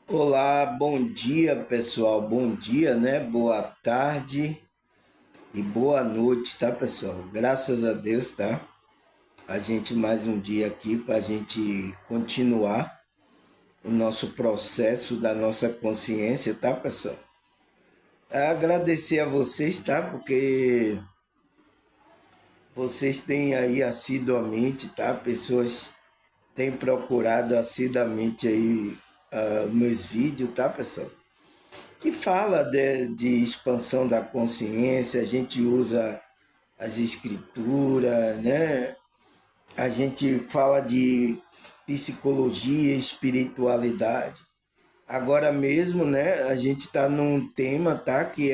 Olá, bom dia pessoal, bom dia, né? Boa tarde e boa noite, tá pessoal? Graças a Deus, tá? A gente mais um dia aqui para a gente continuar o nosso processo da nossa consciência, tá pessoal? Agradecer a vocês, tá? Porque vocês têm aí assiduamente, tá? Pessoas têm procurado assiduamente aí meus vídeos, tá pessoal? Que fala de expansão da consciência, a gente usa as escrituras, né? A gente fala de psicologia, espiritualidade. Agora mesmo, né, a gente está num tema, tá, que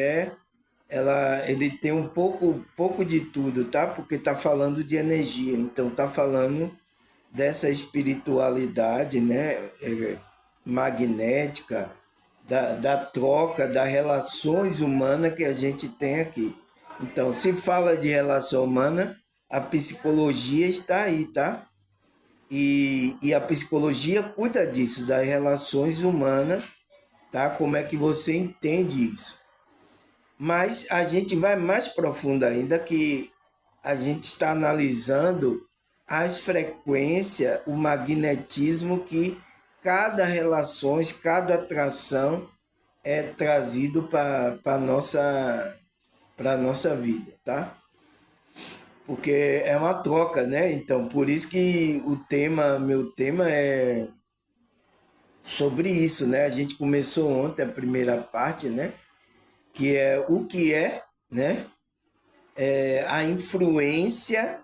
ele tem pouco de tudo, tá? Porque tá falando de energia, então tá falando dessa espiritualidade, né, magnética, da troca, das relações humanas que a gente tem aqui. Então, se fala de relação humana, a psicologia está aí, tá? E a psicologia cuida disso, das relações humanas, tá? Como é que você entende isso? Mas a gente vai mais profundo ainda, que a gente está analisando as frequências, o magnetismo que cada atração é trazido para a nossa vida, tá? Porque é uma troca, né? Então, por isso que meu tema é sobre isso, né? A gente começou ontem a primeira parte, né? Que é o que é, né? A influência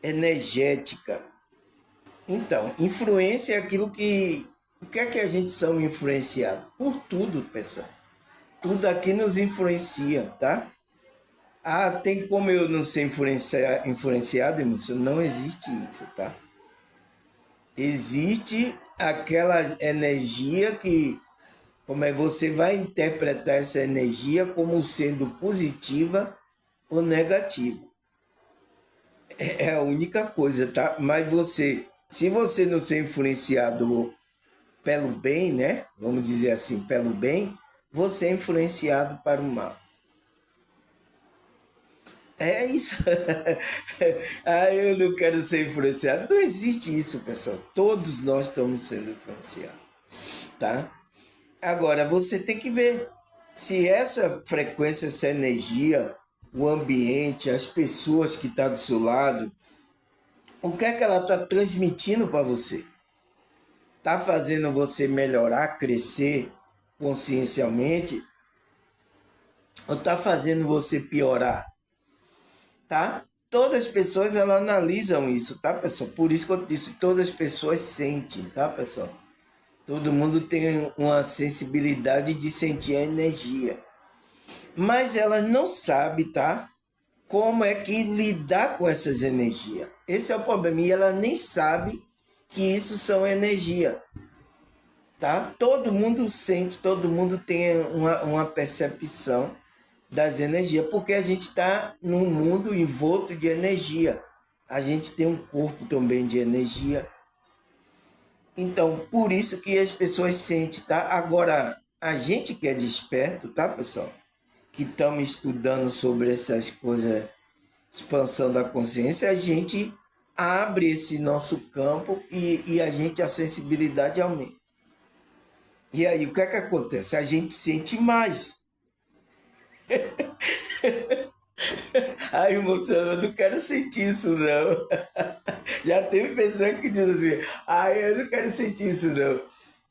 energética. Então, influência é aquilo que. O que é que a gente são influenciados? Por tudo, pessoal. Tudo aqui nos influencia, tá? Ah, tem como eu não ser influenciado, irmão? Não existe isso, tá? Existe aquela energia que, como é, você vai interpretar essa energia como sendo positiva ou negativa. É a única coisa, tá? Mas se você não ser influenciado pelo bem, né? Vamos dizer assim, pelo bem, você é influenciado para o mal. É isso. Ah, eu não quero ser influenciado. Não existe isso, pessoal. Todos nós estamos sendo influenciados, tá? Agora, você tem que ver se essa frequência, essa energia, o ambiente, as pessoas que estão do seu lado, o que é que ela está transmitindo para você? Está fazendo você melhorar, crescer consciencialmente, ou está fazendo você piorar, tá? Todas as pessoas elas analisam isso, tá, pessoal? Por isso que eu disse, todas as pessoas sentem, tá, pessoal? Todo mundo tem uma sensibilidade de sentir a energia, mas elas não sabem, tá? Como é que lidar com essas energias. Esse é o problema, e ela nem sabe que isso são energia, tá? Todo mundo sente, todo mundo tem uma percepção das energias, porque a gente está num mundo envolto de energia. A gente tem um corpo também de energia. Então, por isso que as pessoas sentem, tá? Agora, a gente que é desperto, tá, pessoal? Que estamos estudando sobre essas coisas, expansão da consciência, a gente abre esse nosso campo e a sensibilidade aumenta. E aí, o que é que acontece? A gente sente mais. Ai, moça, eu não quero sentir isso, não. Já teve pessoas que dizem assim, ai, eu não quero sentir isso, não.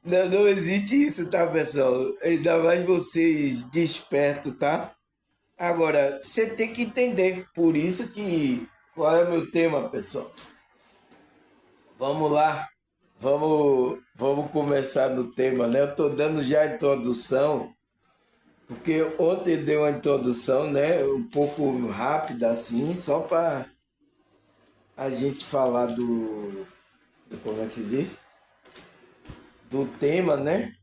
Não, não existe isso, tá, pessoal? Ainda mais vocês despertos, tá? Agora, você tem que entender. Por isso que... Qual é o meu tema, pessoal? Vamos lá. Vamos começar no tema, né? Eu tô dando já a introdução, porque ontem deu uma introdução, né? Um pouco rápida, assim, só para a gente falar como é que se diz? Do tema, né?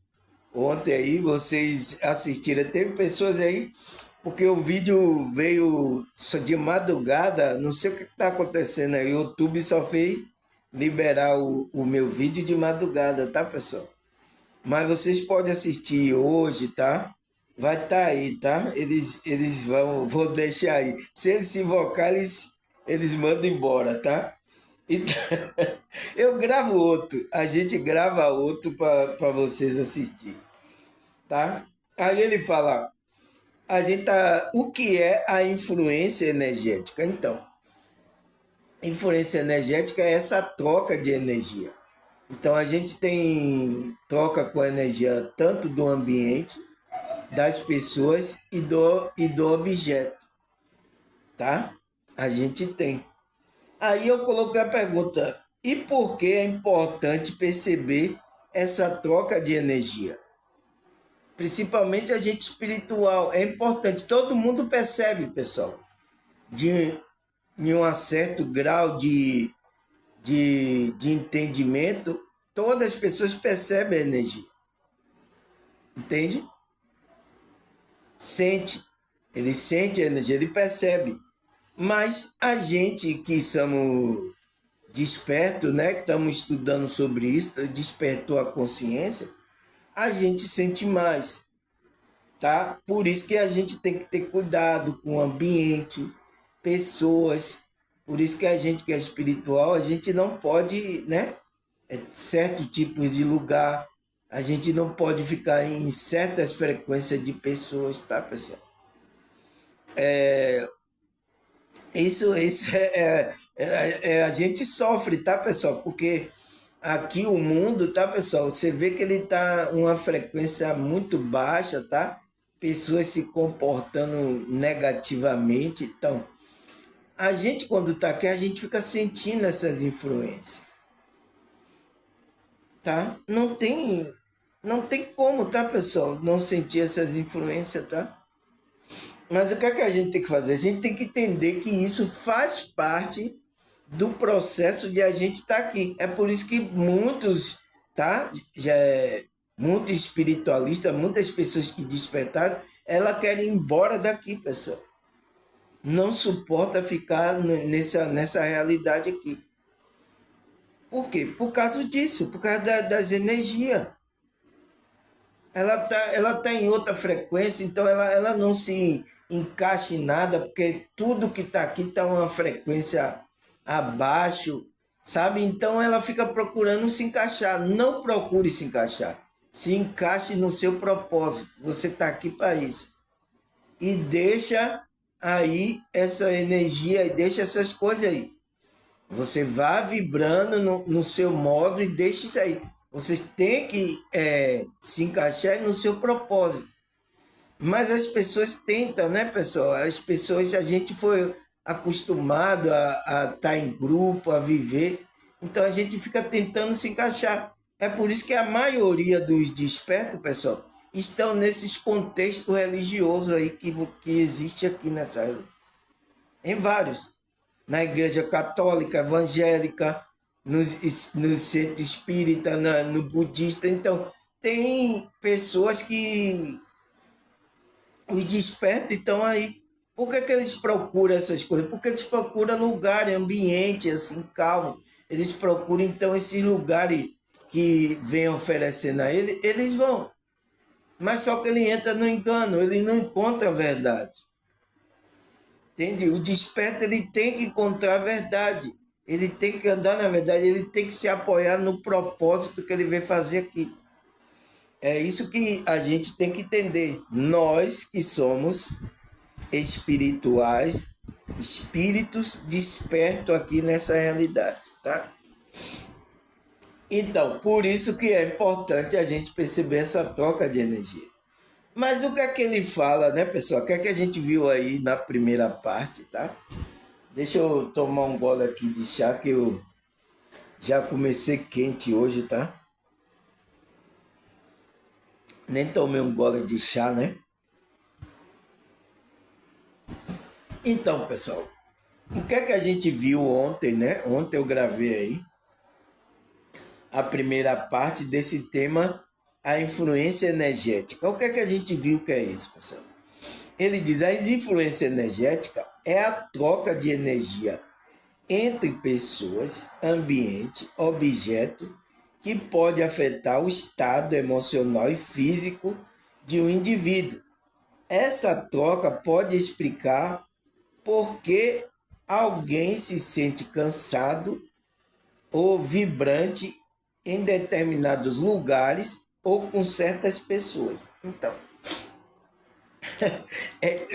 Ontem aí vocês assistiram, teve pessoas aí, porque o vídeo veio só de madrugada, não sei o que está acontecendo aí, o YouTube só fez liberar o meu vídeo de madrugada, tá, pessoal? Mas vocês podem assistir hoje, tá? Vai estar aí, tá? Eles vão deixar aí. Se eles se invocar, eles mandam embora, tá? Então, eu gravo outro. A gente grava outro para vocês assistir, tá? Aí ele fala, o que é a influência energética? Então, influência energética é essa troca de energia. Então a gente tem troca com a energia tanto do ambiente, das pessoas e do objeto, tá? A gente tem. Aí eu coloquei a pergunta: e por que é importante perceber essa troca de energia? Principalmente a gente espiritual. É importante, todo mundo percebe, pessoal, de, em um certo grau de entendimento, todas as pessoas percebem a energia. Entende? Sente. Ele sente a energia, ele percebe. Mas a gente que somos despertos, né? Que estamos estudando sobre isso, despertou a consciência, a gente sente mais, tá? Por isso que a gente tem que ter cuidado com o ambiente, pessoas. Por isso que a gente que é espiritual, a gente não pode, né? Certo tipo de lugar, a gente não pode ficar em certas frequências de pessoas, tá, pessoal? Isso a gente sofre, tá, pessoal? Porque aqui o mundo, tá, pessoal? Você vê que ele tá uma frequência muito baixa, tá? Pessoas se comportando negativamente. Então, a gente quando tá aqui, a gente fica sentindo essas influências, tá? Não tem como, tá, pessoal? Não sentir essas influências, tá? Mas o que é que a gente tem que fazer? A gente tem que entender que isso faz parte do processo de a gente estar aqui. É por isso que muitos, tá? Muitos espiritualistas, muitas pessoas que despertaram, ela querem ir embora daqui, pessoal. Não suporta ficar nessa realidade aqui. Por quê? Por causa disso, por causa das energias. Ela tá em outra frequência, então ela não se encaixa em nada, porque tudo que está aqui está uma frequência abaixo, sabe? Então ela fica procurando se encaixar. Não procure se encaixar. Se encaixe no seu propósito. Você está aqui para isso. E deixa aí essa energia, e deixa essas coisas aí. Você vá vibrando no seu modo e deixe isso aí. Você tem que se encaixar no seu propósito. Mas as pessoas tentam, né, pessoal? As pessoas, a gente foi acostumado a estar em grupo, a viver. Então a gente fica tentando se encaixar. É por isso que a maioria dos despertos, pessoal, estão nesses contextos religiosos aí que existe aqui nessa. Em vários. Na igreja católica, evangélica, no centro espírita, no budista. Então, tem pessoas que os despertam e estão aí. Por que eles procuram essas coisas? Porque eles procuram lugar, ambiente, assim, calmo. Eles procuram, então, esses lugares que vem oferecendo a ele, eles vão. Mas só que ele entra no engano, ele não encontra a verdade. Entende? O desperto ele tem que encontrar a verdade. Ele tem que andar na verdade, ele tem que se apoiar no propósito que ele veio fazer aqui. É isso que a gente tem que entender. Nós que somos espirituais, espíritos despertos aqui nessa realidade, tá? Então, por isso que é importante a gente perceber essa troca de energia. Mas o que é que ele fala, né, pessoal? O que é que a gente viu aí na primeira parte, tá? Deixa eu tomar um gole aqui de chá que eu já comecei quente hoje, tá? Nem tomei um gole de chá, né? Então, pessoal, o que é que a gente viu ontem, né? Ontem eu gravei aí a primeira parte desse tema, a influência energética. O que é que a gente viu que é isso, pessoal? Ele diz: a influência energética é a troca de energia entre pessoas, ambiente, objeto que pode afetar o estado emocional e físico de um indivíduo. Essa troca pode explicar por que alguém se sente cansado ou vibrante em determinados lugares ou com certas pessoas. Então,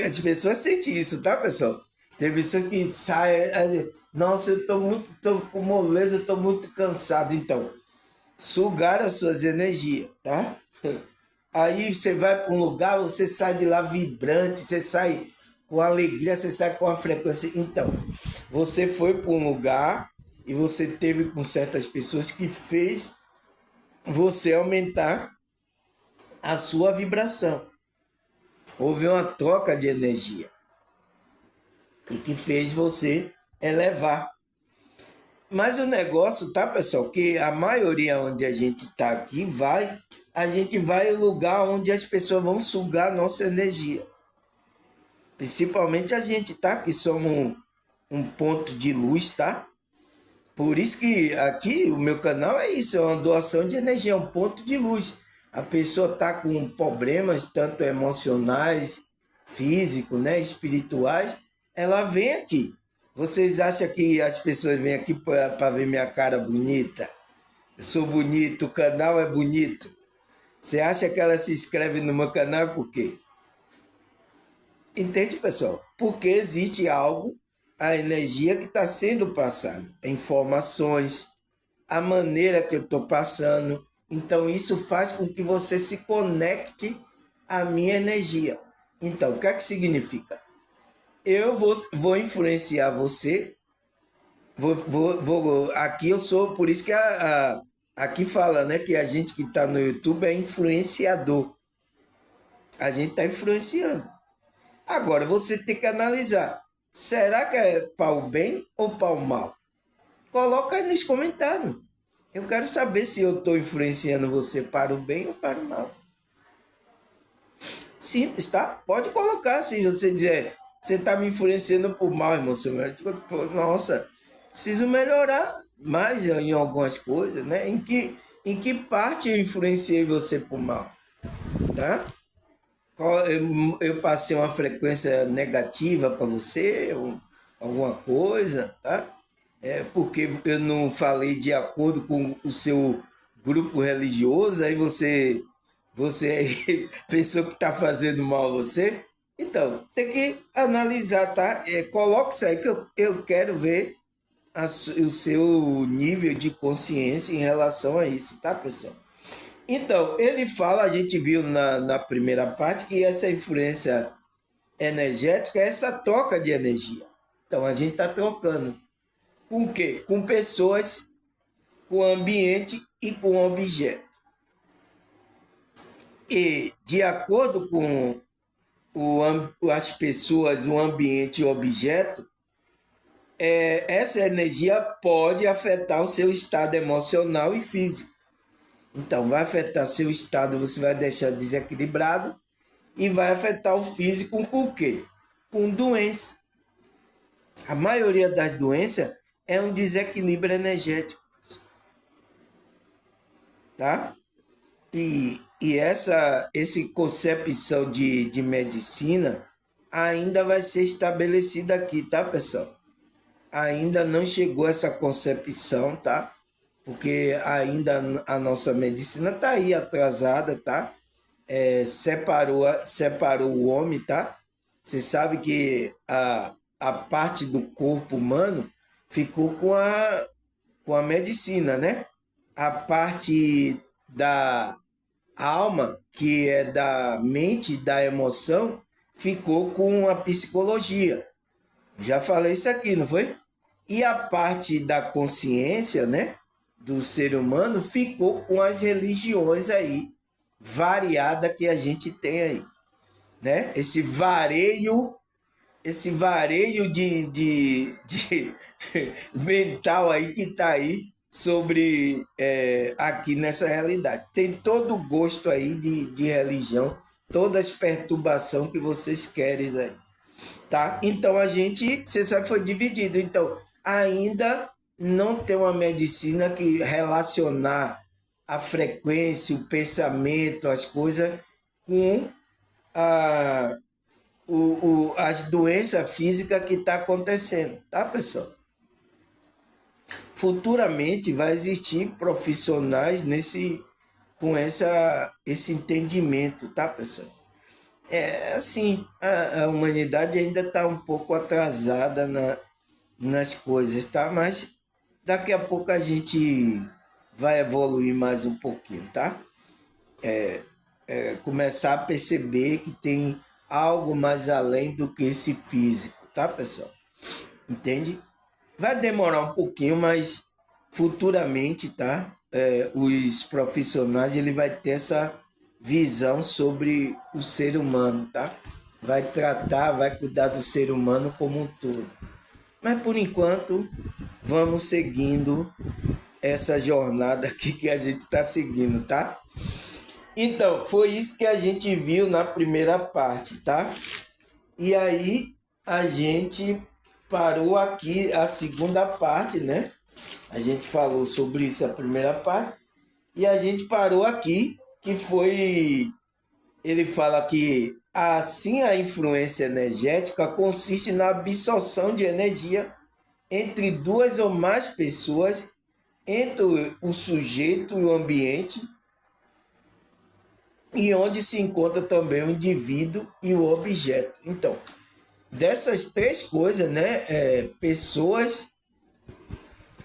as pessoas sentem isso, tá, pessoal? Tem pessoas que saem, nossa, tô com moleza, eu tô muito cansado. Então, sugar as suas energias, tá? Aí você vai para um lugar, você sai de lá vibrante, você sai com alegria, você sai com a frequência. Então, você foi para um lugar e você teve com certas pessoas que fez você aumentar a sua vibração. Houve uma troca de energia e que fez você elevar. Mas o negócio, tá, pessoal, que a maioria onde a gente tá aqui a gente vai ao lugar onde as pessoas vão sugar a nossa energia. Principalmente a gente, tá? Que somos um ponto de luz, tá? Por isso que aqui o meu canal é isso, é uma doação de energia, é um ponto de luz. A pessoa tá com problemas tanto emocionais, físicos, né, espirituais, ela vem aqui. Vocês acham que as pessoas vêm aqui para ver minha cara bonita? Eu sou bonito, o canal é bonito. Você acha que ela se inscreve no meu canal por quê? Entende, pessoal? Porque existe algo, a energia que está sendo passada, informações, a maneira que eu estou passando. Então, isso faz com que você se conecte à minha energia. Então, o que é que significa? Eu vou influenciar você. Aqui eu sou, por isso que aqui fala, né, que a gente que está no YouTube é influenciador. A gente está influenciando. Agora você tem que analisar. Será que é para o bem ou para o mal? Coloca aí nos comentários. Eu quero saber se eu estou influenciando você para o bem ou para o mal. Simples, tá? Pode colocar. Se você dizer, você está me influenciando por mal, irmão. Nossa, preciso melhorar mais em algumas coisas, né? Em que parte eu influenciei você por mal? Tá? Eu passei uma frequência negativa para você, ou alguma coisa, tá? É porque eu não falei de acordo com o seu grupo religioso, aí você pensou que está fazendo mal a você. Então, tem que analisar, tá? Coloque isso aí que eu quero ver o seu nível de consciência em relação a isso, tá, pessoal? Então, ele fala, a gente viu na primeira parte, que essa influência energética é essa troca de energia. Então, a gente está trocando. Com o quê? Com pessoas, com ambiente e com objeto. E, de acordo com as pessoas, o ambiente e o objeto, essa energia pode afetar o seu estado emocional e físico. Então, vai afetar seu estado, você vai deixar desequilibrado e vai afetar o físico com o quê? Com doença. A maioria das doenças é um desequilíbrio energético, tá? E essa concepção de medicina ainda vai ser estabelecida aqui, tá, pessoal? Ainda não chegou essa concepção, tá? Porque ainda a nossa medicina tá aí atrasada, tá? Separou o homem, tá? Você sabe que a parte do corpo humano ficou com a medicina, né? A parte da alma, que é da mente, da emoção, ficou com a psicologia. Já falei isso aqui, não foi? E a parte da consciência, né? Do ser humano ficou com as religiões aí, variada que a gente tem aí, né? Esse vareio de mental aí que está aí sobre aqui nessa realidade. Tem todo o gosto aí de religião, todas as perturbações que vocês querem aí, tá? Então a gente, você sabe, foi dividido. Então ainda não tem uma medicina que relacionar a frequência, o pensamento, as coisas com a, as doenças físicas que estão acontecendo, tá, pessoal? Futuramente vai existir profissionais com esse entendimento, tá, pessoal? É assim, a humanidade ainda está um pouco atrasada nas coisas, tá? Mas daqui a pouco a gente vai evoluir mais um pouquinho, tá? Começar a perceber que tem algo mais além do que esse físico, tá, pessoal? Entende? Vai demorar um pouquinho, mas futuramente, tá? Os profissionais ele vai ter essa visão sobre o ser humano, tá? Vai tratar, vai cuidar do ser humano como um todo. Mas por enquanto, vamos seguindo essa jornada aqui que a gente está seguindo, tá? Então, foi isso que a gente viu na primeira parte, tá? E aí a gente parou aqui a segunda parte, né? A gente falou sobre isso a primeira parte e a gente parou aqui, que foi ele fala que assim a influência energética consiste na absorção de energia entre duas ou mais pessoas, entre o sujeito e o ambiente, e onde se encontra também o indivíduo e o objeto. Então, dessas três coisas, né, pessoas,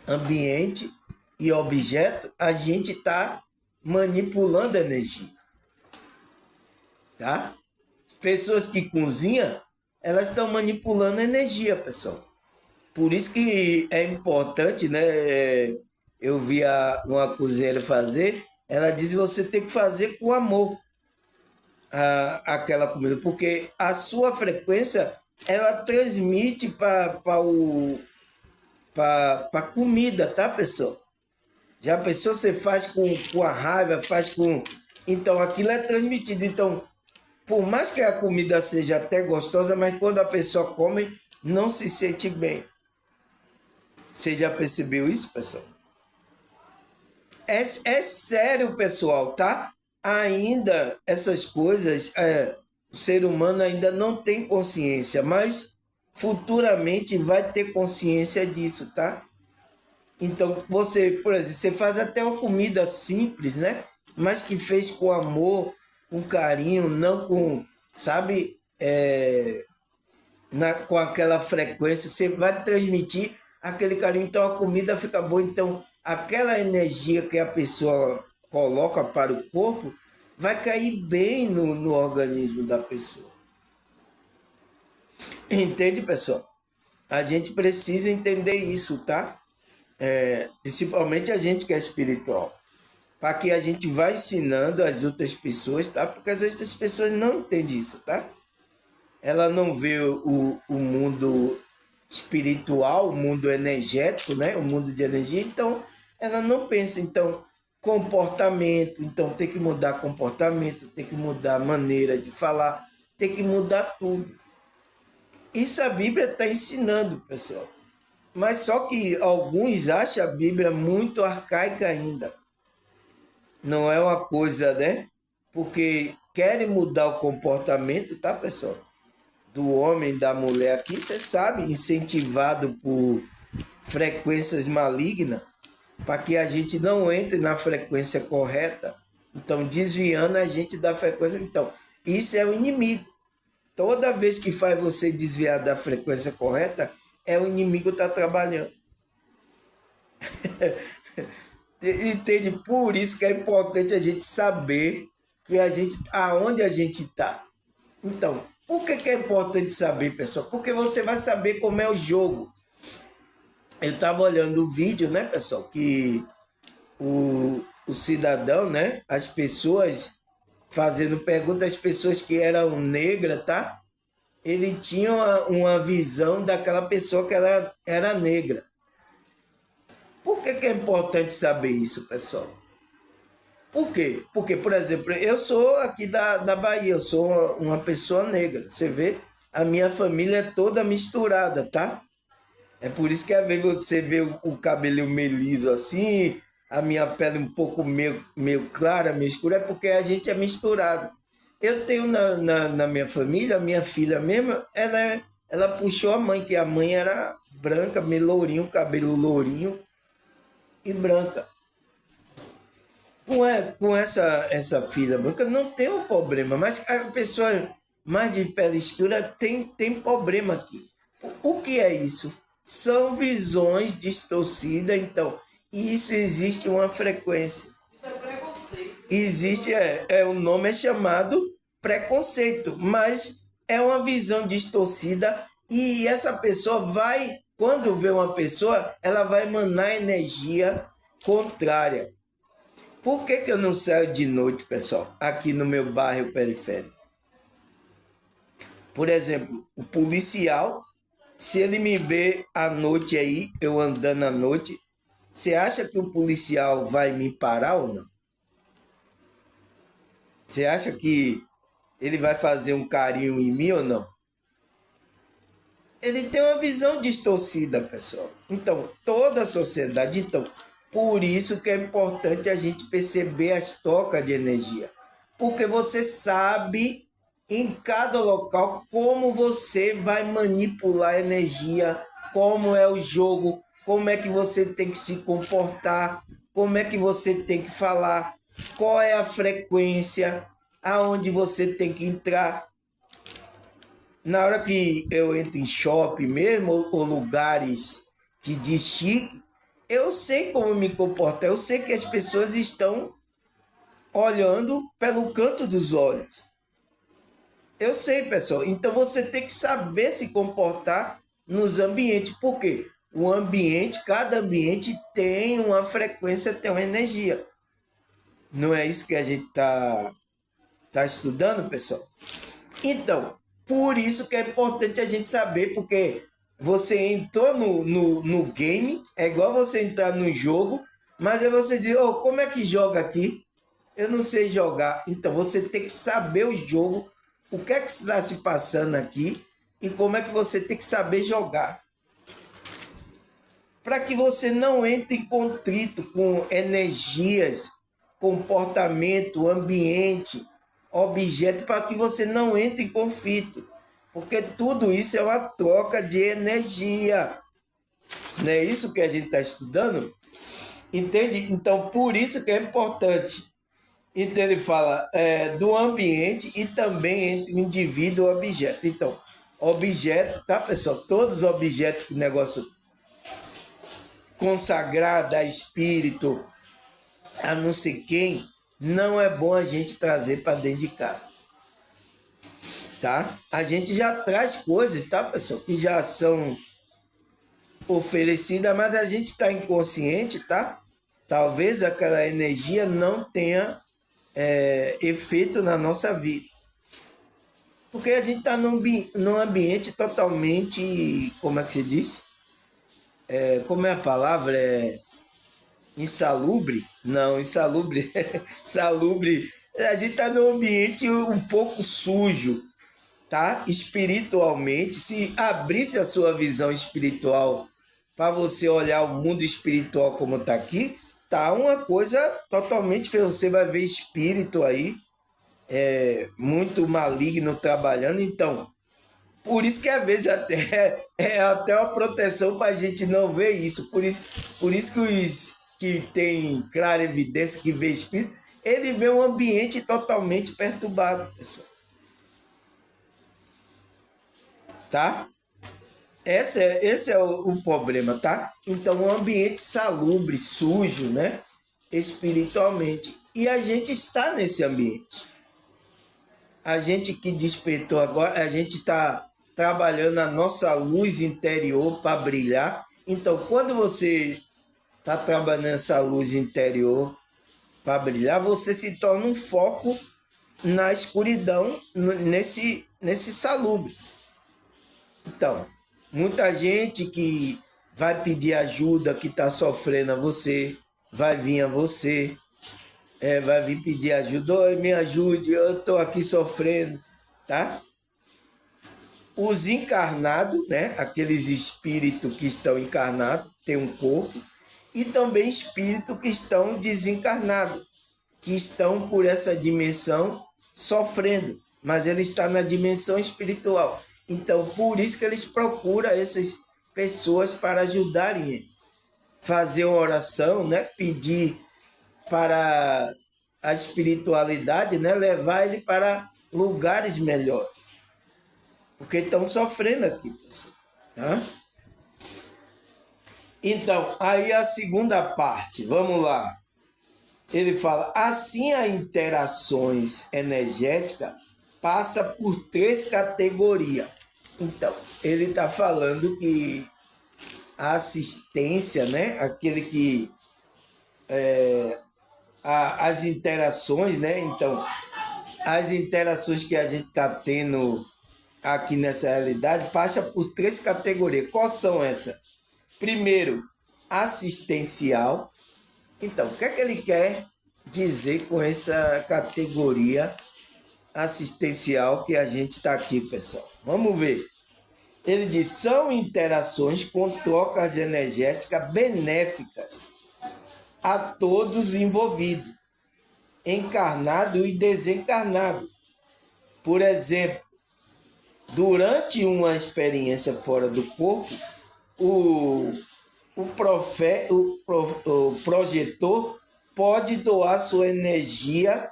ambiente e objeto, a gente está manipulando a energia, tá? Pessoas que cozinham, elas estão manipulando a energia, pessoal. Por isso que é importante, né? Eu vi uma cozinheira fazer, ela diz que você tem que fazer com amor aquela comida, porque a sua frequência ela transmite para a comida, tá, pessoal? Já a pessoa você faz com a raiva, faz com. Então aquilo é transmitido. Então, por mais que a comida seja até gostosa, mas quando a pessoa come, não se sente bem. Você já percebeu isso, pessoal? É sério, pessoal, tá? Ainda essas coisas, o ser humano ainda não tem consciência, mas futuramente vai ter consciência disso, tá? Então, você, por exemplo, você faz até uma comida simples, né? Mas que fez com amor, com carinho, não com, sabe, com aquela frequência, você vai transmitir aquele carinho, então a comida fica boa. Então, aquela energia que a pessoa coloca para o corpo vai cair bem no organismo da pessoa. Entende, pessoal? A gente precisa entender isso, tá? Principalmente a gente que é espiritual. Para que a gente vá ensinando as outras pessoas, tá? Porque as outras pessoas não entendem isso, tá? Ela não vê o mundo espiritual, o mundo energético, né? O mundo de energia, então ela não pensa, então, comportamento, então tem que mudar comportamento, tem que mudar maneira de falar, tem que mudar tudo. Isso a Bíblia está ensinando, pessoal. Mas só que alguns acham a Bíblia muito arcaica ainda. Não é uma coisa, né? Porque querem mudar o comportamento, tá, pessoal? Do homem, da mulher aqui, você sabe, incentivado por frequências malignas, para que a gente não entre na frequência correta. Então, desviando a gente da frequência. Então, isso é o inimigo. Toda vez que faz você desviar da frequência correta, é o inimigo que está trabalhando. Entende? Por isso que é importante a gente saber que aonde a gente está. Então, por que é importante saber, pessoal? Porque você vai saber como é o jogo. Eu estava olhando o vídeo, né, pessoal, que o cidadão, né, as pessoas fazendo perguntas às pessoas que eram negras, tá? Ele tinha uma visão daquela pessoa que ela era negra. Por que é importante saber isso, pessoal? Por quê? Porque, por exemplo, eu sou aqui da Bahia, eu sou uma pessoa negra. Você vê, a minha família é toda misturada, tá? É por isso que às vezes você vê o cabelo melismo assim, a minha pele um pouco meio clara, meio escura, é porque a gente é misturado. Eu tenho na minha família, a minha filha mesmo, ela puxou a mãe, que a mãe era branca, meio lourinho, cabelo lourinho e branca. Com essa filha branca não tem um problema, mas a pessoa mais de pele escura tem problema aqui. O que é isso? São visões distorcidas, então, isso existe uma frequência. Isso é preconceito. Existe, o nome é chamado preconceito, mas é uma visão distorcida e essa pessoa vai, quando vê uma pessoa, ela vai emanar energia contrária. Por que eu não saio de noite, pessoal, aqui no meu bairro periférico? Por exemplo, o policial, se ele me vê à noite aí, eu andando à noite, você acha que o policial vai me parar ou não? Você acha que ele vai fazer um carinho em mim ou não? Ele tem uma visão distorcida, pessoal. Então, toda a sociedade, então, por isso que é importante a gente perceber as trocas de energia. Porque você sabe em cada local como você vai manipular a energia, como é o jogo, como é que você tem que se comportar, como é que você tem que falar, qual é a frequência, aonde você tem que entrar. Na hora que eu entro em shopping mesmo, ou lugares que diz chique, eu sei como me comportar, eu sei que as pessoas estão olhando pelo canto dos olhos. Eu sei, pessoal. Então você tem que saber se comportar nos ambientes. Por quê? O ambiente, cada ambiente tem uma frequência, tem uma energia. Não é isso que a gente tá estudando, pessoal? Então, por isso que é importante a gente saber, porque você entrou no game, é igual você entrar no jogo, mas aí você diz, oh, como é que joga aqui? Eu não sei jogar. Então você tem que saber o jogo, o que é que está se passando aqui e como é que você tem que saber jogar. Para que você não entre em contrito com energias, comportamento, ambiente, objeto, para que você não entre em conflito. Porque tudo isso é uma troca de energia. Não é isso que a gente está estudando? Entende? Então, por isso que é importante. Então, ele fala do ambiente e também entre o indivíduo e o objeto. Então, objeto, tá, pessoal? Todos os objetos que o negócio consagrado a espírito, a não sei quem, não é bom a gente trazer para dentro de casa, tá? A gente já traz coisas, tá, pessoal, que já são oferecidas, mas a gente está inconsciente, tá? Talvez aquela energia não tenha efeito na nossa vida. Porque a gente está num ambiente totalmente, como é que se diz? Como é a palavra? Insalubre? Não, insalubre. Salubre. A gente está num ambiente um pouco sujo, tá? Espiritualmente. Se abrisse a sua visão espiritual para você olhar o mundo espiritual como está aqui, tá uma coisa totalmente feia. Você vai ver espírito aí, muito maligno trabalhando. Então, por isso que às vezes até é até uma proteção para a gente não ver isso. Por isso que os que tem clara evidência que vê espírito, ele vê um ambiente totalmente perturbado, pessoal. Tá? Esse é o problema, tá? Então, um ambiente salubre, sujo, né? Espiritualmente. E a gente está nesse ambiente. A gente que despertou agora, a gente está trabalhando a nossa luz interior para brilhar. Então, quando você está trabalhando essa luz interior para brilhar, você se torna um foco na escuridão, nesse salubre. Então, muita gente que vai pedir ajuda, que está sofrendo a você, vai vir a você, vai vir pedir ajuda, oi, me ajude, eu estou aqui sofrendo, tá? Os encarnados, né? Aqueles espíritos que estão encarnados, têm um corpo, e também espíritos que estão desencarnados, que estão por essa dimensão sofrendo, mas ele está na dimensão espiritual. Então, por isso que eles procuram essas pessoas para ajudarem ele. Fazer uma oração, né? Pedir para a espiritualidade, né? Levar ele para lugares melhores. Porque estão sofrendo aqui, pessoal. Tá? Então, aí a segunda parte, vamos lá. Ele fala, assim as interações energéticas passa por 3 categorias. Então, ele está falando que a assistência, né? Aquele que as interações, né? Então, as interações que a gente está tendo aqui nessa realidade passa por 3 categorias. Quais são essas? Primeiro, assistencial. Então, o que é que ele quer dizer com essa categoria assistencial que a gente está aqui, pessoal? Vamos ver. Ele diz, são interações com trocas energéticas benéficas a todos envolvidos, encarnado e desencarnado. Por exemplo, durante uma experiência fora do corpo, o projetor pode doar sua energia,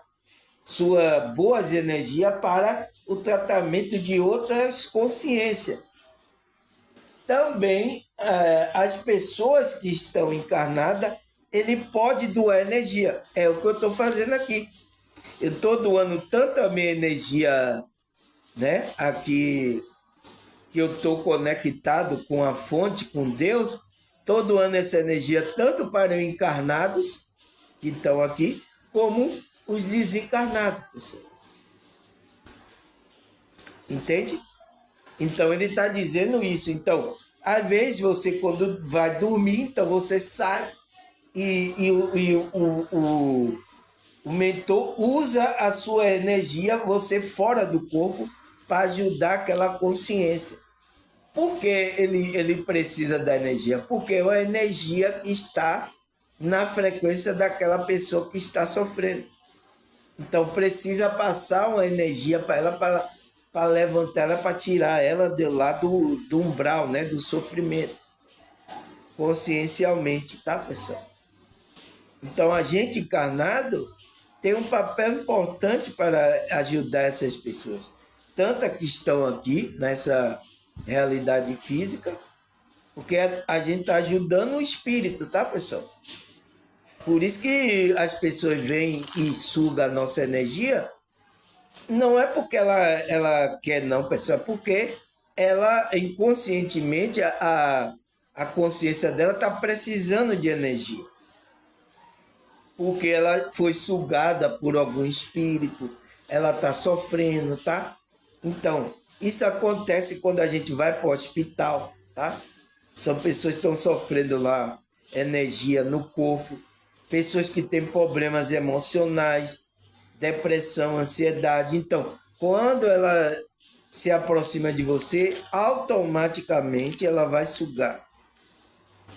sua boas energia para o tratamento de outras consciências. Também as pessoas que estão encarnadas, ele pode doar energia. É o que eu estou fazendo aqui. Eu estou doando tanto a minha energia, né, aqui, que eu estou conectado com a fonte, com Deus, estou doando essa energia tanto para os encarnados que estão aqui, como os desencarnados, pessoal. Entende? Então, ele está dizendo isso. Então, às vezes, você, quando vai dormir, então você sai e o mentor usa a sua energia, você fora do corpo, para ajudar aquela consciência. Por que ele precisa da energia? Porque é a energia que está na frequência daquela pessoa que está sofrendo. Então, precisa passar uma energia para ela, para levantar ela, para tirar ela de lá do umbral, né, do sofrimento, consciencialmente, tá, pessoal? Então, a gente encarnado tem um papel importante para ajudar essas pessoas, tanto que estão aqui nessa realidade física, porque a gente está ajudando o espírito, tá, pessoal? Por isso que as pessoas vêm e sugam a nossa energia. Não é porque ela quer, não, pessoal, é porque ela inconscientemente, a consciência dela está precisando de energia. Porque ela foi sugada por algum espírito, ela está sofrendo, tá? Então, isso acontece quando a gente vai para o hospital, tá? São pessoas que estão sofrendo lá energia no corpo, pessoas que têm problemas emocionais, depressão, ansiedade. Então, quando ela se aproxima de você, automaticamente ela vai sugar.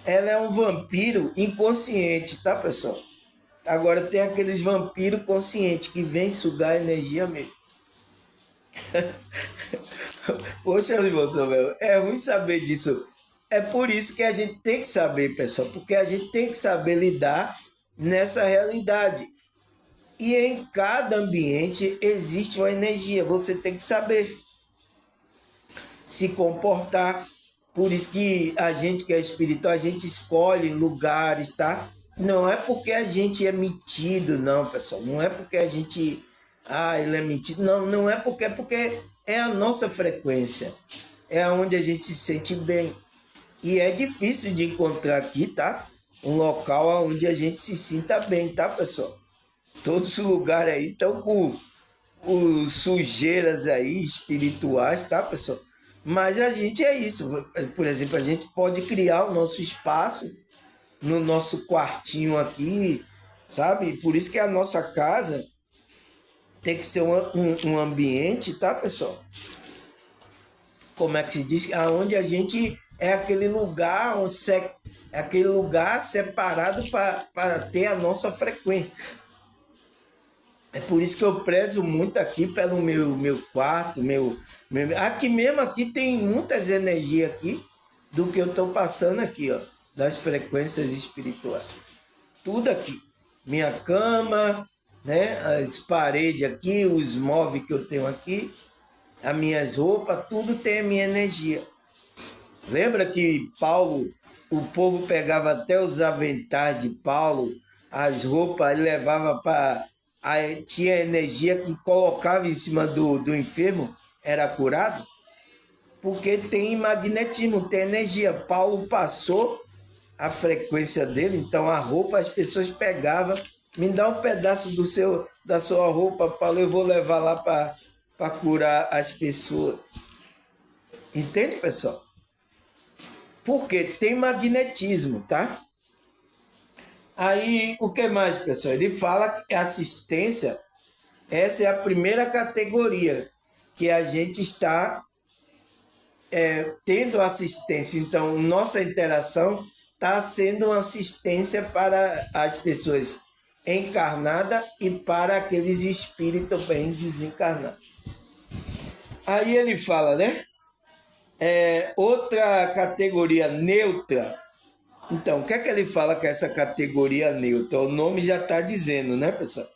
Ela é um vampiro inconsciente, tá, pessoal? Agora tem aqueles vampiros conscientes que vêm sugar a energia mesmo. Poxa, irmão Samuel, é ruim saber disso. É por isso que a gente tem que saber, pessoal, porque a gente tem que saber lidar nessa realidade. E em cada ambiente existe uma energia, você tem que saber se comportar. Por isso que a gente que é espiritual, a gente escolhe lugares, tá? Não é porque a gente é metido, não, pessoal. Não é porque a gente... ele é metido. Não, não é porque é a nossa frequência. É onde a gente se sente bem. E é difícil de encontrar aqui, tá? Um local onde a gente se sinta bem, tá, pessoal? Todos os lugares aí estão com sujeiras aí espirituais, tá, pessoal? Mas a gente é isso. Por exemplo, a gente pode criar o nosso espaço no nosso quartinho aqui, sabe? Por isso que a nossa casa tem que ser um ambiente, tá, pessoal? Como é que se diz? Onde a gente é aquele lugar, É aquele lugar separado para ter a nossa frequência. É por isso que eu prezo muito aqui pelo meu quarto, aqui mesmo aqui tem muitas energias aqui do que eu estou passando aqui, ó, das frequências espirituais. Tudo aqui. Minha cama, né, as paredes aqui, os móveis que eu tenho aqui, as minhas roupas, tudo tem a minha energia. Lembra que Paulo, o povo pegava até os aventais de Paulo, as roupas, ele levava para... Tinha energia que colocava em cima do enfermo, era curado? Porque tem magnetismo, tem energia. Paulo passou a frequência dele, então a roupa as pessoas pegavam, me dá um pedaço da sua roupa, Paulo, eu vou levar lá para curar as pessoas. Entende, pessoal? Porque tem magnetismo, tá? Aí, o que mais, pessoal? Ele fala que assistência, essa é a primeira categoria que a gente está tendo assistência. Então, nossa interação está sendo uma assistência para as pessoas encarnadas e para aqueles espíritos bem desencarnados. Aí ele fala, né? Outra categoria neutra. Então, o que é que ele fala com essa categoria neutra? O nome já está dizendo, né, pessoal?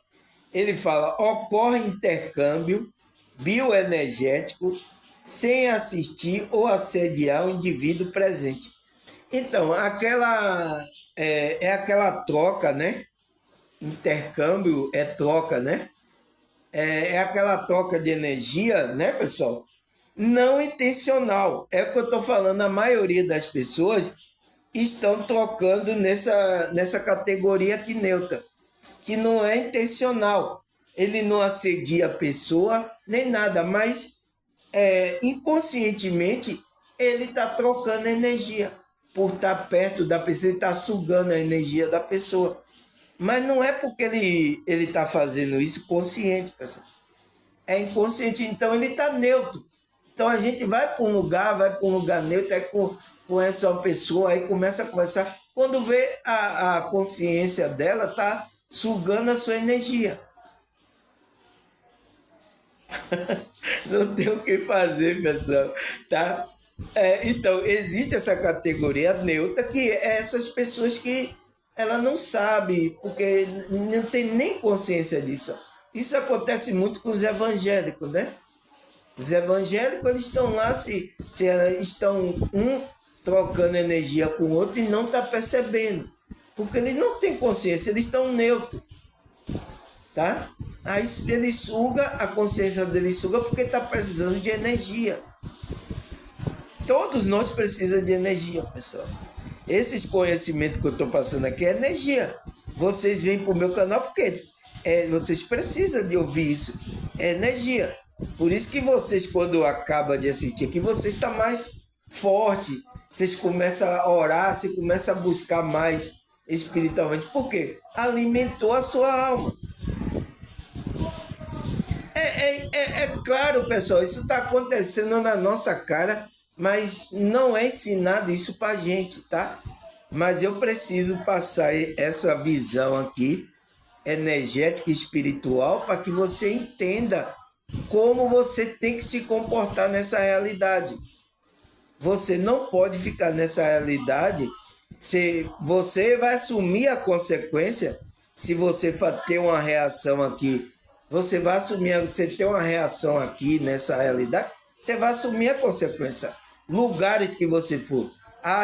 Ele fala, ocorre intercâmbio bioenergético sem assistir ou assediar o indivíduo presente. Então, aquela troca, né? Intercâmbio é troca, né? É aquela troca de energia, né, pessoal? Não intencional. É o que eu estou falando, a maioria das pessoas estão trocando nessa categoria aqui neutra, que não é intencional. Ele não assedia a pessoa, nem nada, mas inconscientemente ele está trocando energia. Por estar perto da pessoa, ele está sugando a energia da pessoa. Mas não é porque ele está fazendo isso consciente, pessoal. É inconsciente, então ele está neutro. Então a gente vai para um lugar neutro, aí conhece uma pessoa, aí começa a conversar. Quando vê a consciência dela, está sugando a sua energia. Não tem o que fazer, pessoal, tá? Então, existe essa categoria neutra, que é essas pessoas que ela não sabe, porque não tem nem consciência disso. Isso acontece muito com os evangélicos, né? Os evangélicos, eles estão lá, se estão trocando energia com o outro e não está percebendo. Porque eles não têm consciência, eles estão neutros. Tá? Aí ele suga, a consciência dele suga porque está precisando de energia. Todos nós precisamos de energia, pessoal. Esses conhecimentos que eu estou passando aqui é energia. Vocês vêm para o meu canal porque vocês precisam de ouvir isso. É energia. Por isso que vocês, quando acabam de assistir aqui, vocês estão mais forte. Vocês começam a orar, você começa a buscar mais espiritualmente. Por quê? Alimentou a sua alma. É claro, pessoal, isso está acontecendo na nossa cara, mas não é ensinado isso para a gente, tá? Mas eu preciso passar essa visão aqui, energética e espiritual, para que você entenda como você tem que se comportar nessa realidade. Você não pode ficar nessa realidade, você vai assumir a consequência se você ter uma reação aqui. Você vai assumir, você tem uma reação aqui nessa realidade, você vai assumir a consequência. Lugares que você for.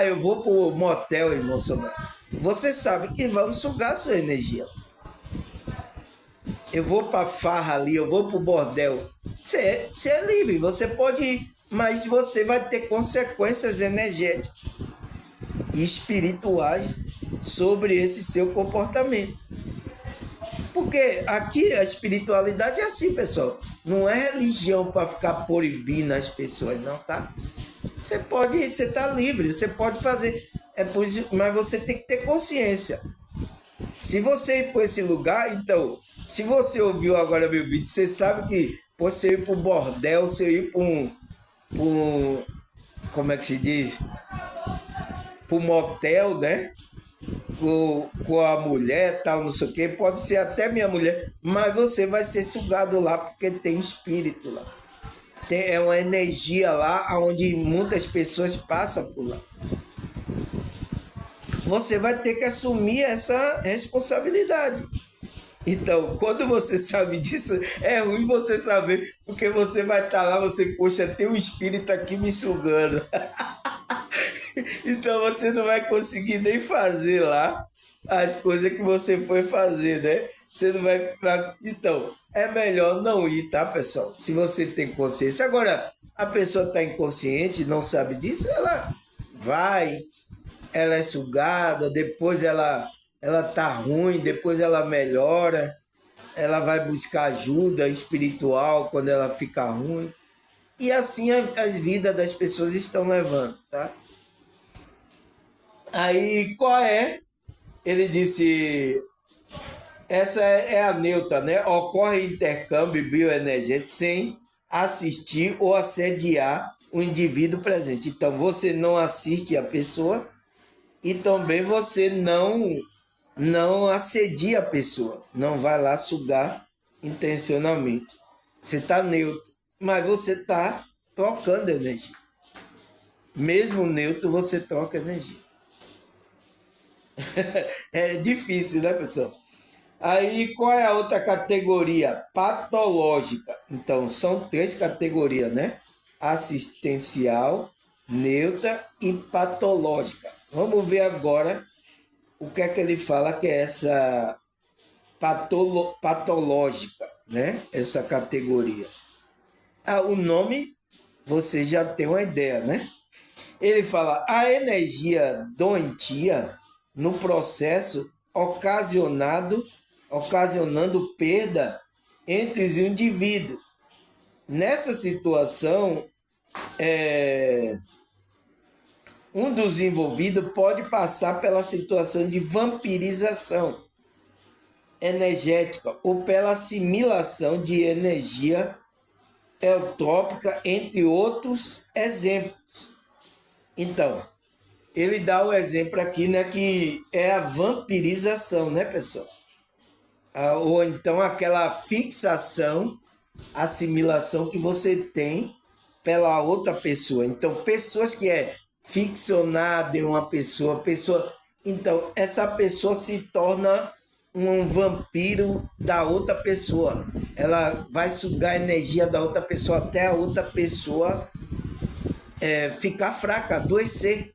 Eu vou para o motel, irmão Samuel. Você sabe que vão sugar a sua energia. Eu vou para a farra ali, eu vou para o bordel. Você é livre, você pode ir, mas você vai ter consequências energéticas e espirituais sobre esse seu comportamento. Porque aqui a espiritualidade é assim, pessoal. Não é religião para ficar proibindo as pessoas, não, tá? Você está livre, você pode fazer. Por isso, mas você tem que ter consciência. Se você ir para esse lugar, então, se você ouviu agora meu vídeo, você sabe que você ir para um bordel, você ir para como é que se diz? pro motel, né? Com a mulher, tal, não sei o quê. Pode ser até minha mulher, mas você vai ser sugado lá porque tem espírito lá. É uma energia lá onde muitas pessoas passam por lá. Você vai ter que assumir essa responsabilidade. Então, quando você sabe disso, é ruim você saber, porque você vai estar lá, você, poxa, tem um espírito aqui me sugando. Então você não vai conseguir nem fazer lá as coisas que você foi fazer, né? Você não vai. Então, é melhor não ir, tá, pessoal? Se você tem consciência. Agora, a pessoa está inconsciente, não sabe disso, ela vai, ela é sugada, depois ela tá ruim, depois ela melhora, ela vai buscar ajuda espiritual quando ela fica ruim. E assim as vidas das pessoas estão levando, tá? Aí, qual é? Ele disse, essa é a neutra, né? Ocorre intercâmbio bioenergético sem assistir ou assediar o indivíduo presente. Então, você não assiste a pessoa e também você não assedia a pessoa. Não vai lá sugar intencionalmente. Você está neutro, mas você está trocando energia. Mesmo neutro, você troca energia. É difícil, né, pessoal? Aí, qual é a outra categoria? Patológica. Então, são 3 categorias, né? Assistencial, neutra e patológica. Vamos ver agora o que é que ele fala que é essa patológica, né? Essa categoria. O nome, você já tem uma ideia, né? Ele fala, a energia doentia no processo ocasionando perda entre os indivíduos. Nessa situação, um dos envolvidos pode passar pela situação de vampirização energética ou pela assimilação de energia eutrópica, entre outros exemplos. Então, ele dá o exemplo aqui, né, que é a vampirização, né, pessoal? Ou então aquela fixação, assimilação que você tem pela outra pessoa. Então, pessoas que é ficcionada em uma pessoa, então essa pessoa se torna um vampiro da outra pessoa. Ela vai sugar a energia da outra pessoa até a outra pessoa ficar fraca, adoecer.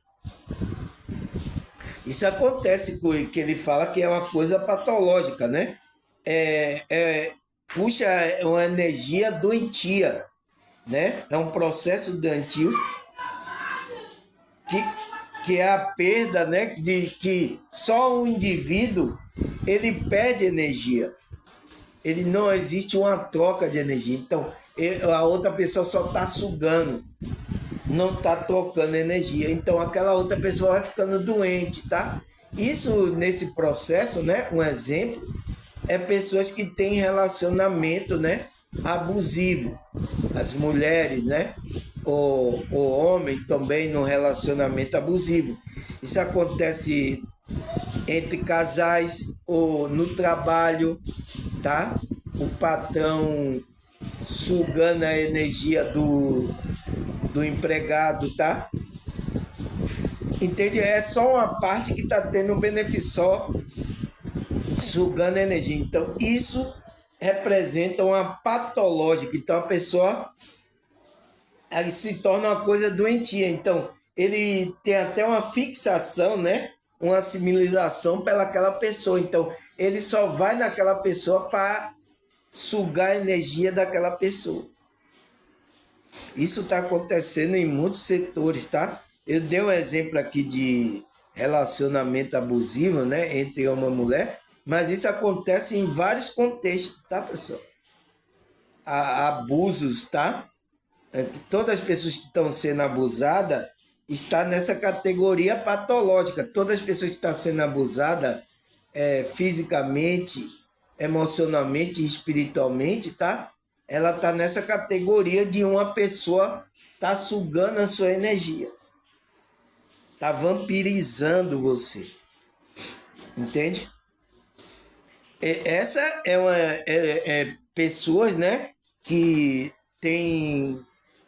Isso acontece que ele fala que é uma coisa patológica, né? Puxa, é uma energia doentia, né? É um processo doentio que é a perda, né? De que só um indivíduo ele perde energia. Ele não existe uma troca de energia. Então, a outra pessoa só está sugando, não está trocando energia. Então, aquela outra pessoa vai ficando doente, tá? Isso, nesse processo, né? Um exemplo é pessoas que têm relacionamento, né? Abusivo. As mulheres, né? O homem também no relacionamento abusivo. Isso acontece entre casais ou no trabalho, tá? O patrão sugando a energia do empregado, tá? Entende? É só uma parte que está tendo um benefício, só sugando energia. Então, isso representa uma patológica. Então, a pessoa ela se torna uma coisa doentia. Então, ele tem até uma fixação, né? Uma assimilação pelaquela pessoa. Então, ele só vai naquela pessoa para sugar a energia daquela pessoa. Isso está acontecendo em muitos setores, tá? Eu dei um exemplo aqui de relacionamento abusivo, né? Entre homem e mulher, mas isso acontece em vários contextos, tá, pessoal? Abusos, tá? Todas as pessoas que estão sendo abusadas estão nessa categoria patológica. Todas as pessoas que estão sendo abusadas fisicamente, emocionalmente e espiritualmente, tá? Ela está nessa categoria de uma pessoa tá sugando a sua energia. Tá vampirizando você. Entende? Essa é pessoas, né, que têm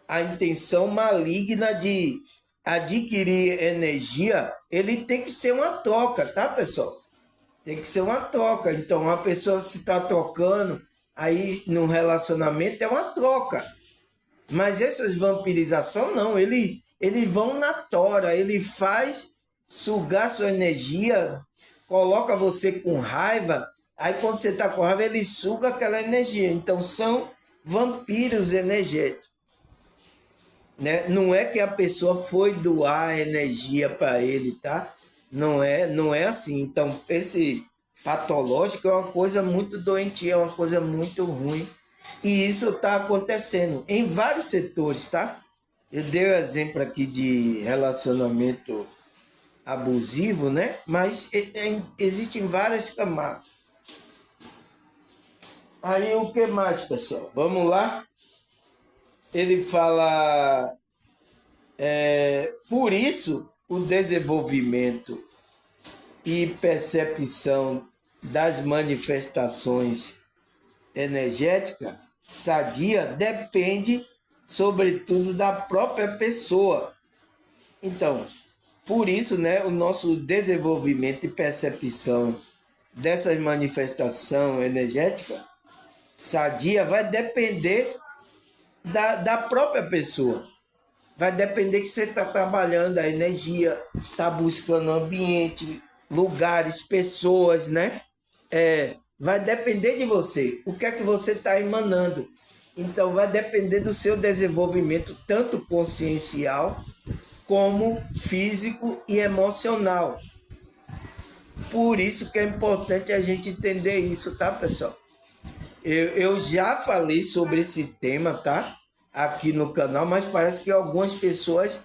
a intenção maligna de adquirir energia. Ele tem que ser uma troca, tá, pessoal? Tem que ser uma troca. Então, a pessoa se está trocando, aí no relacionamento é uma troca. Mas essas vampirização não, eles vão na tora, ele faz sugar sua energia, coloca você com raiva, aí quando você está com raiva, ele suga aquela energia. Então são vampiros energéticos. Né? Não é que a pessoa foi doar energia para ele, tá? Não é assim. Então, esse patológico é uma coisa muito doentia, é uma coisa muito ruim. E isso está acontecendo em vários setores, tá? Eu dei o exemplo aqui de relacionamento abusivo, né? Mas existem várias camadas. Aí o que mais, pessoal? Vamos lá? Ele fala, por isso o desenvolvimento e percepção das manifestações energéticas sadia depende, sobretudo, da própria pessoa. Então, por isso, né, o nosso desenvolvimento e percepção dessas manifestações energéticas sadia vai depender da própria pessoa. Vai depender que você está trabalhando a energia, está buscando ambiente, lugares, pessoas, né? Vai depender de você. O que é que você está emanando? Então, vai depender do seu desenvolvimento, tanto consciencial, como físico e emocional. Por isso que é importante a gente entender isso, tá, pessoal? Eu já falei sobre esse tema, tá? Aqui no canal, mas parece que algumas pessoas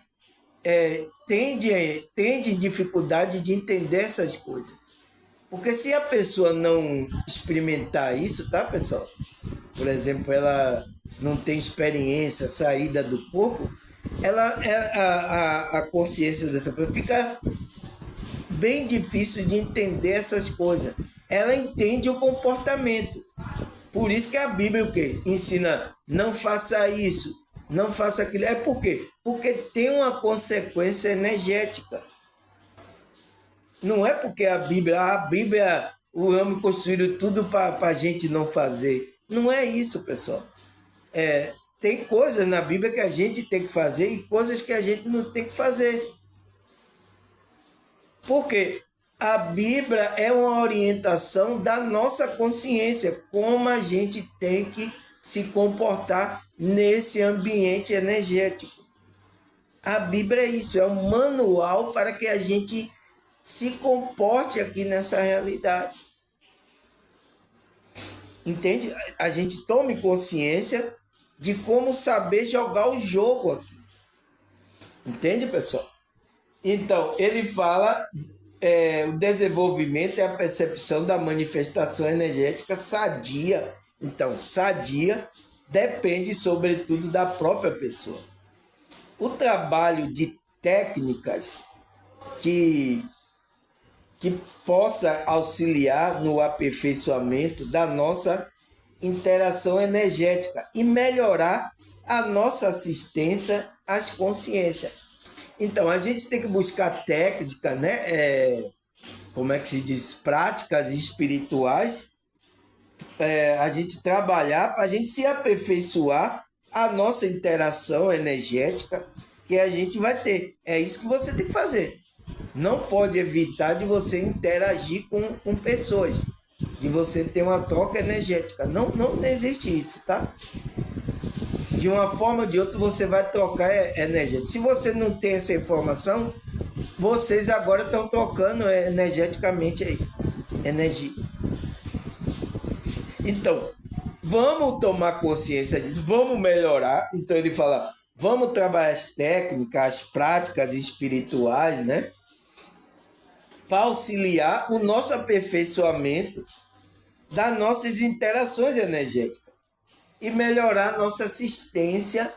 têm dificuldade de entender essas coisas. Porque se a pessoa não experimentar isso, tá, pessoal? Por exemplo, ela não tem experiência, saída do corpo, a consciência dessa pessoa fica bem difícil de entender essas coisas. Ela entende o comportamento. Por isso que a Bíblia o quê? Ensina, não faça isso, não faça aquilo. É por quê? Porque tem uma consequência energética. Não é porque a Bíblia, o homem construiu tudo para a gente não fazer. Não é isso, pessoal. Tem coisas na Bíblia que a gente tem que fazer e coisas que a gente não tem que fazer. Porque a Bíblia é uma orientação da nossa consciência, como a gente tem que se comportar nesse ambiente energético. A Bíblia é isso, é um manual para que a gente se comporte aqui nessa realidade. Entende? A gente tome consciência de como saber jogar o jogo aqui. Entende, pessoal? Então, ele fala o desenvolvimento e a percepção da manifestação energética sadia. Então, sadia depende, sobretudo, da própria pessoa. O trabalho de técnicas que possa auxiliar no aperfeiçoamento da nossa interação energética e melhorar a nossa assistência às consciências. Então, a gente tem que buscar técnicas, né? Como é que se diz? Práticas espirituais, a gente trabalhar para a gente se aperfeiçoar a nossa interação energética que a gente vai ter. É isso que você tem que fazer. Não pode evitar de você interagir com pessoas, de você ter uma troca energética. Não existe isso, tá? De uma forma ou de outra você vai trocar energia. Se você não tem essa informação, vocês agora estão trocando energeticamente aí, energia. Então, vamos tomar consciência disso, vamos melhorar. Então ele fala, vamos trabalhar as técnicas, as práticas espirituais, né? Para auxiliar o nosso aperfeiçoamento das nossas interações energéticas e melhorar nossa assistência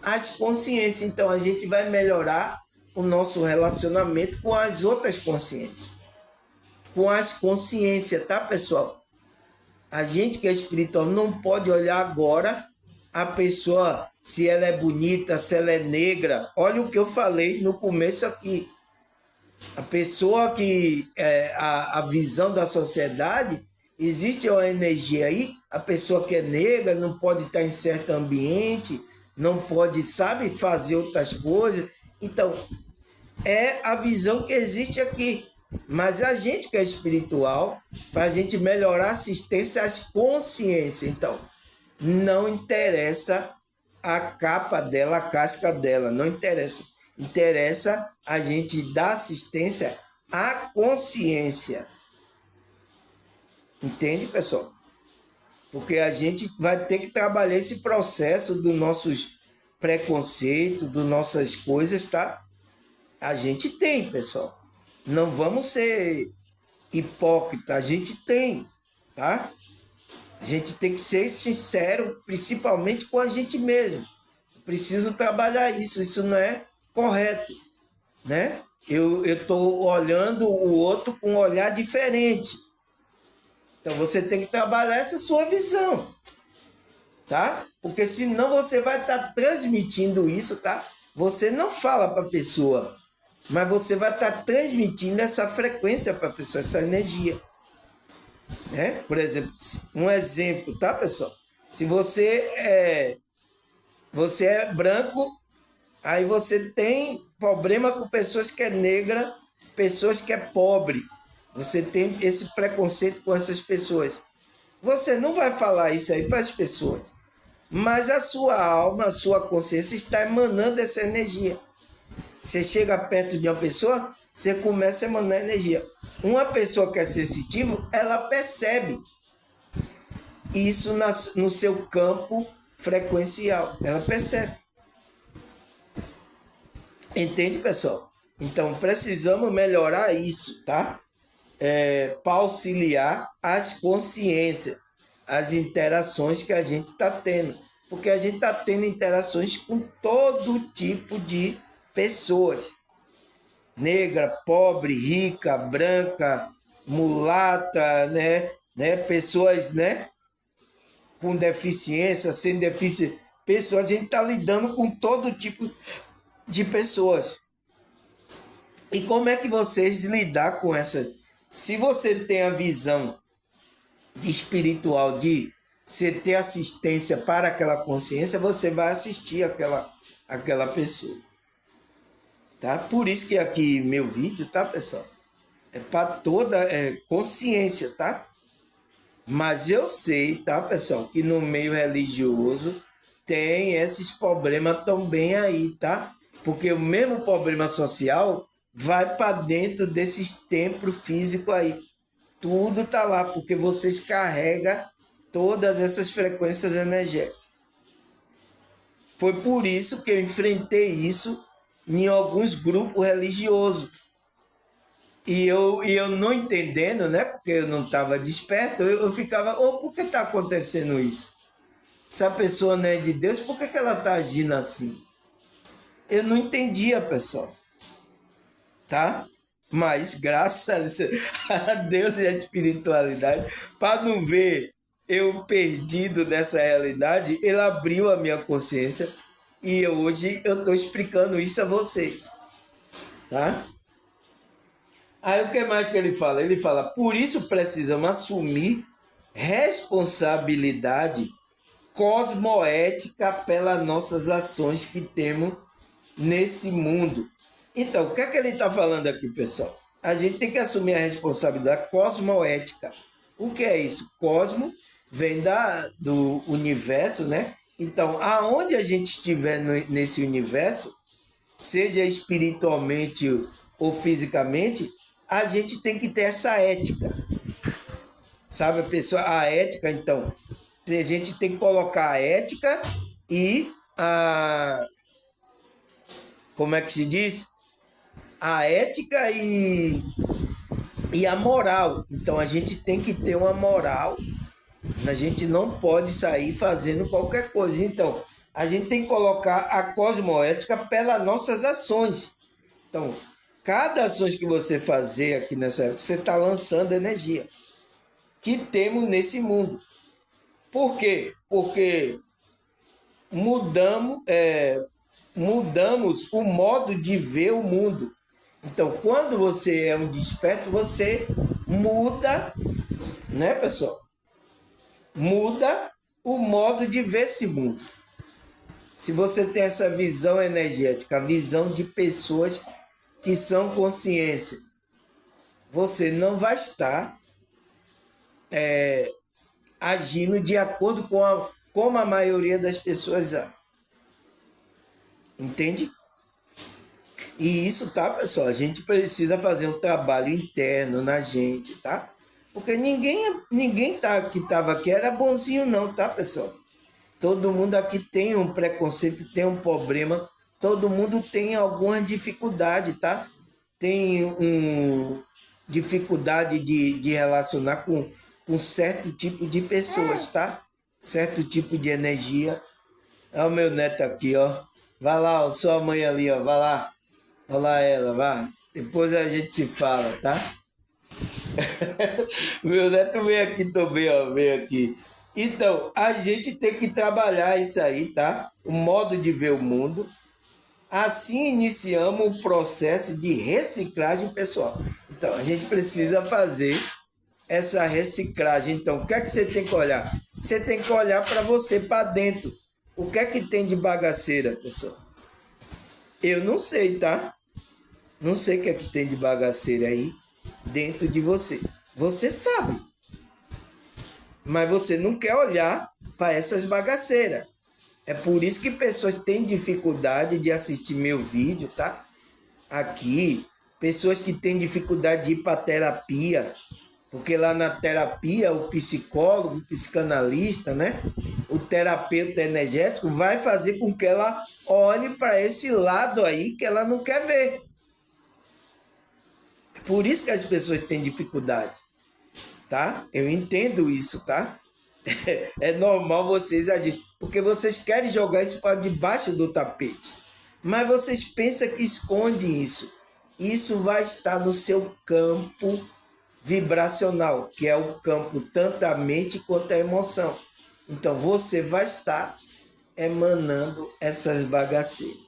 às consciências. Então, a gente vai melhorar o nosso relacionamento com as outras consciências. Com as consciências, tá, pessoal? A gente que é espiritual não pode olhar agora a pessoa, se ela é bonita, se ela é negra. Olha o que eu falei no começo aqui. A pessoa que a visão da sociedade, existe uma energia aí, a pessoa que é negra não pode estar em certo ambiente, não pode, sabe, fazer outras coisas. Então, é a visão que existe aqui. Mas a gente que é espiritual, para a gente melhorar a assistência às consciências. Então, não interessa a capa dela, a casca dela, não interessa. Interessa a gente dar assistência à consciência. Entende, pessoal? Porque a gente vai ter que trabalhar esse processo dos nossos preconceitos, das nossas coisas, tá? A gente tem, pessoal. Não vamos ser hipócritas, a gente tem, tá? A gente tem que ser sincero, principalmente com a gente mesmo. Preciso trabalhar isso, isso não é correto, né? Eu estou olhando o outro com um olhar diferente. Então você tem que trabalhar essa sua visão, tá? Porque senão você vai estar transmitindo isso, tá? Você não fala para a pessoa, mas você vai estar transmitindo essa frequência para a pessoa, essa energia. Né? Por exemplo, um exemplo, tá, pessoal? Se você é branco, aí você tem problema com pessoas que é negra, pessoas que é pobre. Você tem esse preconceito com essas pessoas. Você não vai falar isso aí para as pessoas, mas a sua alma, a sua consciência está emanando essa energia. Você chega perto de uma pessoa, você começa a emanar energia. Uma pessoa que é sensitiva, ela percebe isso no seu campo frequencial. Ela percebe. Entende, pessoal? Então, precisamos melhorar isso, tá? Para auxiliar as consciências, as interações que a gente está tendo. Porque a gente está tendo interações com todo tipo de pessoas. Negra, pobre, rica, branca, mulata, né? Pessoas, né? Com deficiência, sem deficiência. Pessoas, a gente está lidando com todo tipo de pessoas. E como é que vocês lidar com essa? Se você tem a visão de espiritual de você ter assistência para aquela consciência, você vai assistir aquela pessoa. Tá? Por isso que aqui meu vídeo, tá, pessoal? É para toda consciência, tá? Mas eu sei, tá, pessoal, que no meio religioso tem esses problemas também aí, tá? Porque o mesmo problema social vai para dentro desses templos físicos aí. Tudo tá lá, porque vocês carregam todas essas frequências energéticas. Foi por isso que eu enfrentei isso em alguns grupos religiosos. E eu não entendendo, né? Porque eu não estava desperto, eu ficava, por que está acontecendo isso? Se a pessoa não é de Deus, por que ela está agindo assim? Eu não entendia, pessoal. Tá? Mas graças a Deus e a espiritualidade, para não ver eu perdido nessa realidade, ele abriu a minha consciência e hoje eu estou explicando isso a vocês. Tá? Aí o que mais que ele fala? Ele fala, por isso precisamos assumir responsabilidade cosmoética pelas nossas ações que temos nesse mundo. Então, o que é que ele está falando aqui, pessoal? A gente tem que assumir a responsabilidade cosmoética. O que é isso? Cosmo vem do universo, né? Então, aonde a gente estiver nesse universo, seja espiritualmente ou fisicamente, a gente tem que ter essa ética. Sabe, a ética, então, a gente tem que colocar a ética e como é que se diz? A ética e a moral. Então, a gente tem que ter uma moral. A gente não pode sair fazendo qualquer coisa. Então, a gente tem que colocar a cosmoética pelas nossas ações. Então, cada ação que você fazer aqui nessa época, você está lançando energia que temos nesse mundo. Por quê? Porque mudamos o modo de ver o mundo. Então, quando você é um desperto, você muda, né, pessoal? Muda o modo de ver esse mundo. Se você tem essa visão energética, a visão de pessoas que são consciência, você não vai estar agindo de acordo com como a maioria das pessoas age. Entende? E isso, tá, pessoal? A gente precisa fazer um trabalho interno na gente, tá? Porque ninguém que estava aqui era bonzinho, não, tá, pessoal? Todo mundo aqui tem um preconceito, tem um problema, todo mundo tem alguma dificuldade, tá? Tem dificuldade de relacionar com certo tipo de pessoas, tá? Certo tipo de energia. Olha o meu neto aqui, ó. Vai lá, ó, sua mãe ali, ó. Vai lá. Olha lá ela, vá. Depois a gente se fala, tá? Meu neto veio aqui também, ó. Veio aqui. Então, a gente tem que trabalhar isso aí, tá? O modo de ver o mundo. Assim iniciamos o processo de reciclagem pessoal. Então, a gente precisa fazer essa reciclagem. Então, o que é que você tem que olhar? Você tem que olhar para você, para dentro. O que é que tem de bagaceira, pessoal? Eu não sei, tá? Não sei o que é que tem de bagaceira aí dentro de você. Você sabe, mas você não quer olhar para essas bagaceiras. É por isso que pessoas têm dificuldade de assistir meu vídeo, tá? Aqui, pessoas que têm dificuldade de ir para terapia, porque lá na terapia o psicólogo, o psicanalista, né? O terapeuta energético vai fazer com que ela olhe para esse lado aí que ela não quer ver. Por isso que as pessoas têm dificuldade, tá? Eu entendo isso, tá? É normal vocês agirem, porque vocês querem jogar isso para debaixo do tapete. Mas vocês pensam que escondem isso. Isso vai estar no seu campo vibracional, que é o campo tanto da mente quanto da emoção. Então você vai estar emanando essas bagaceiras.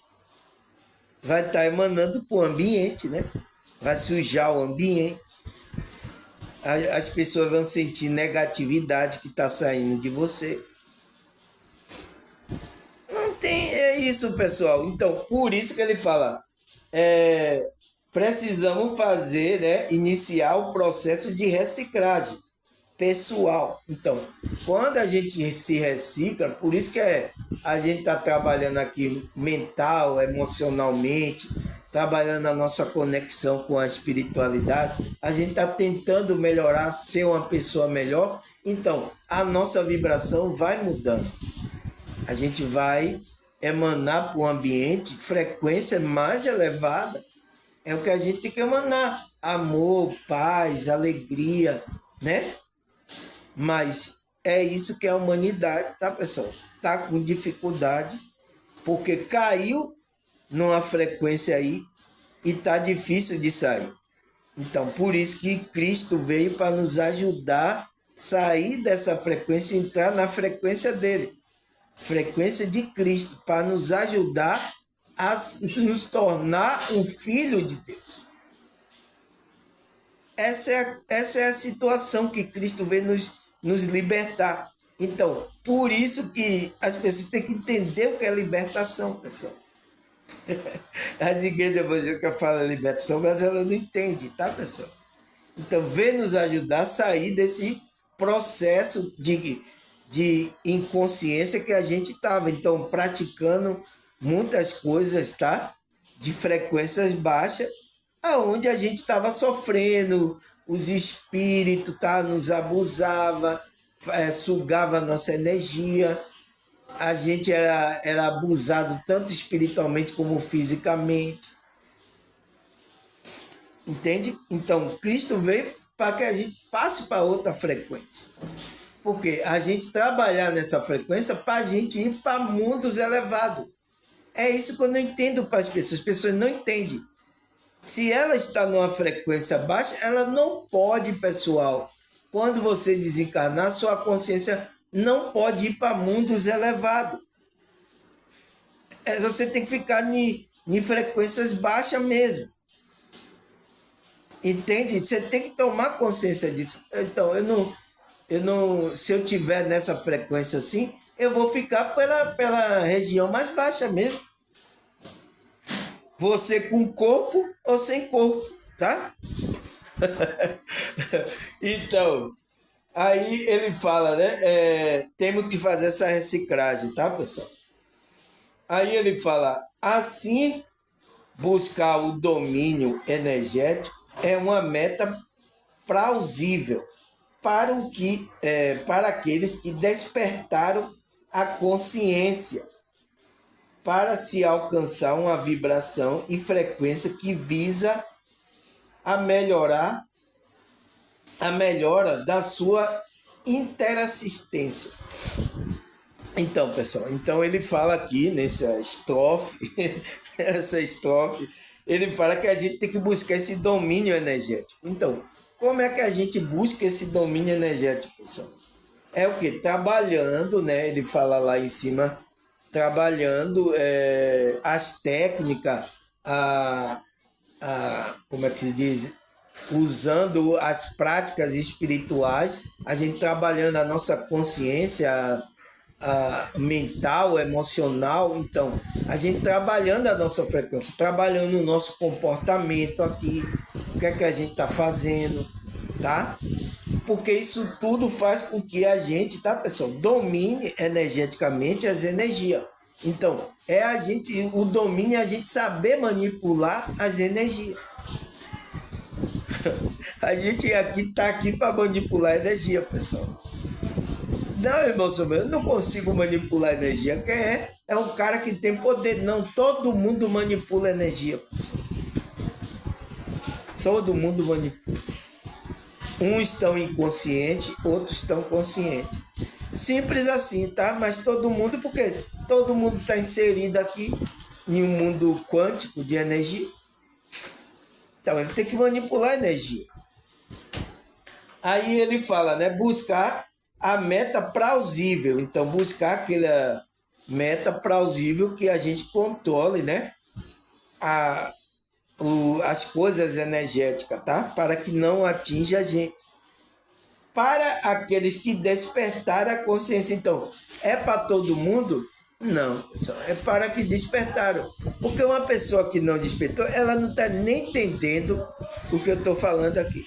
Vai estar emanando para o ambiente, né? Vai sujar o ambiente. As pessoas vão sentir negatividade que está saindo de você. Não tem, é isso, pessoal. Então, por isso que ele fala, precisamos fazer, né, iniciar o processo de reciclagem pessoal. Então, quando a gente se recicla, por isso que a gente está trabalhando aqui mental, emocionalmente, trabalhando a nossa conexão com a espiritualidade, a gente está tentando melhorar, ser uma pessoa melhor. Então, a nossa vibração vai mudando. A gente vai emanar para o ambiente frequência mais elevada. É o que a gente tem que emanar. Amor, paz, alegria, né? Mas é isso que é a humanidade, tá, pessoal? Tá com dificuldade, porque caiu numa frequência aí e tá difícil de sair. Então, por isso que Cristo veio para nos ajudar a sair dessa frequência e entrar na frequência dele. Frequência de Cristo, para nos ajudar a nos tornar um filho de Deus. Essa é a situação que Cristo veio nos libertar. Então, por isso que as pessoas têm que entender o que é libertação, pessoal. As igrejas evangélicas falam libertação, mas ela não entende, tá, pessoal? Então, vem nos ajudar a sair desse processo de inconsciência que a gente estava. Então, praticando muitas coisas, tá? De frequências baixas, aonde a gente estava sofrendo, os espíritos, tá? Nos abusava, sugava a nossa energia. A gente era abusado tanto espiritualmente como fisicamente. Entende? Então, Cristo veio para que a gente passe para outra frequência. Porque a gente trabalhar nessa frequência para a gente ir para mundos elevados. É isso que eu não entendo para as pessoas. As pessoas não entendem. Se ela está numa frequência baixa, ela não pode, pessoal. Quando você desencarnar, sua consciência não pode ir para mundos elevados. Você tem que ficar em frequências baixas mesmo. Entende? Você tem que tomar consciência disso. Então, se eu tiver nessa frequência assim, eu vou ficar pela região mais baixa mesmo. Você com corpo ou sem corpo, tá? Então, aí ele fala, né? Temos que fazer essa reciclagem, tá, pessoal? Aí ele fala, assim, buscar o domínio energético é uma meta plausível para aqueles que despertaram a consciência para se alcançar uma vibração e frequência que visa a melhora da sua interassistência. Então, pessoal, ele fala aqui nessa estrofe, ele fala que a gente tem que buscar esse domínio energético. Então, como é que a gente busca esse domínio energético, pessoal? É o que? Trabalhando, né? Ele fala lá em cima, trabalhando as técnicas, como é que se diz? Usando as práticas espirituais, a gente trabalhando a nossa consciência mental, emocional. Então, a gente trabalhando a nossa frequência, trabalhando o nosso comportamento aqui, o que é que a gente está fazendo, tá? Porque isso tudo faz com que a gente, tá, pessoal, domine energeticamente as energias. Então, o domínio é a gente saber manipular as energias. A gente está aqui para manipular a energia, pessoal. Não, irmão, eu não consigo manipular a energia. Quem é um cara que tem poder. Não, todo mundo manipula a energia, pessoal. Todo mundo manipula. Uns estão inconscientes, outros estão conscientes. Simples assim, tá? Mas todo mundo, porque todo mundo está inserido aqui em um mundo quântico de energia. Então ele tem que manipular a energia. Aí ele fala, né? Buscar a meta plausível. Então, buscar aquela meta plausível que a gente controle, né? As coisas energéticas, tá? Para que não atinja a gente. Para aqueles que despertaram a consciência. Então, é para todo mundo? Não, pessoal. É para que despertaram. Porque uma pessoa que não despertou, ela não está nem entendendo o que eu estou falando aqui.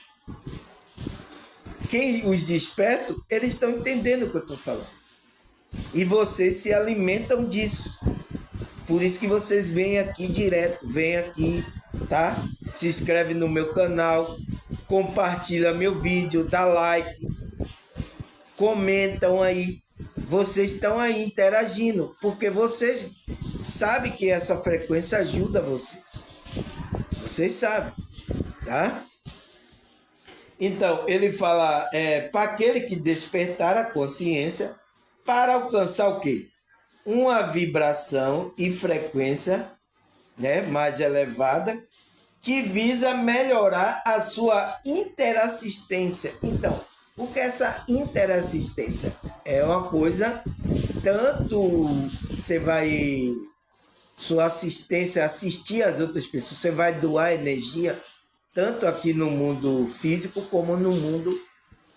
Quem os desperta, eles estão entendendo o que eu estou falando. E vocês se alimentam disso. Por isso que vocês vêm aqui direto, vêm aqui, tá? Se inscreve no meu canal, compartilha meu vídeo, dá like, comentam aí. Vocês estão aí interagindo, porque vocês sabem que essa frequência ajuda vocês. Vocês sabem, tá? Então, ele fala, para aquele que despertar a consciência, para alcançar o quê? Uma vibração e frequência, né, mais elevada, que visa melhorar a sua interassistência. Então, o que é essa interassistência? É uma coisa, tanto você vai, sua assistência, assistir as outras pessoas, você vai doar energia, tanto aqui no mundo físico como no mundo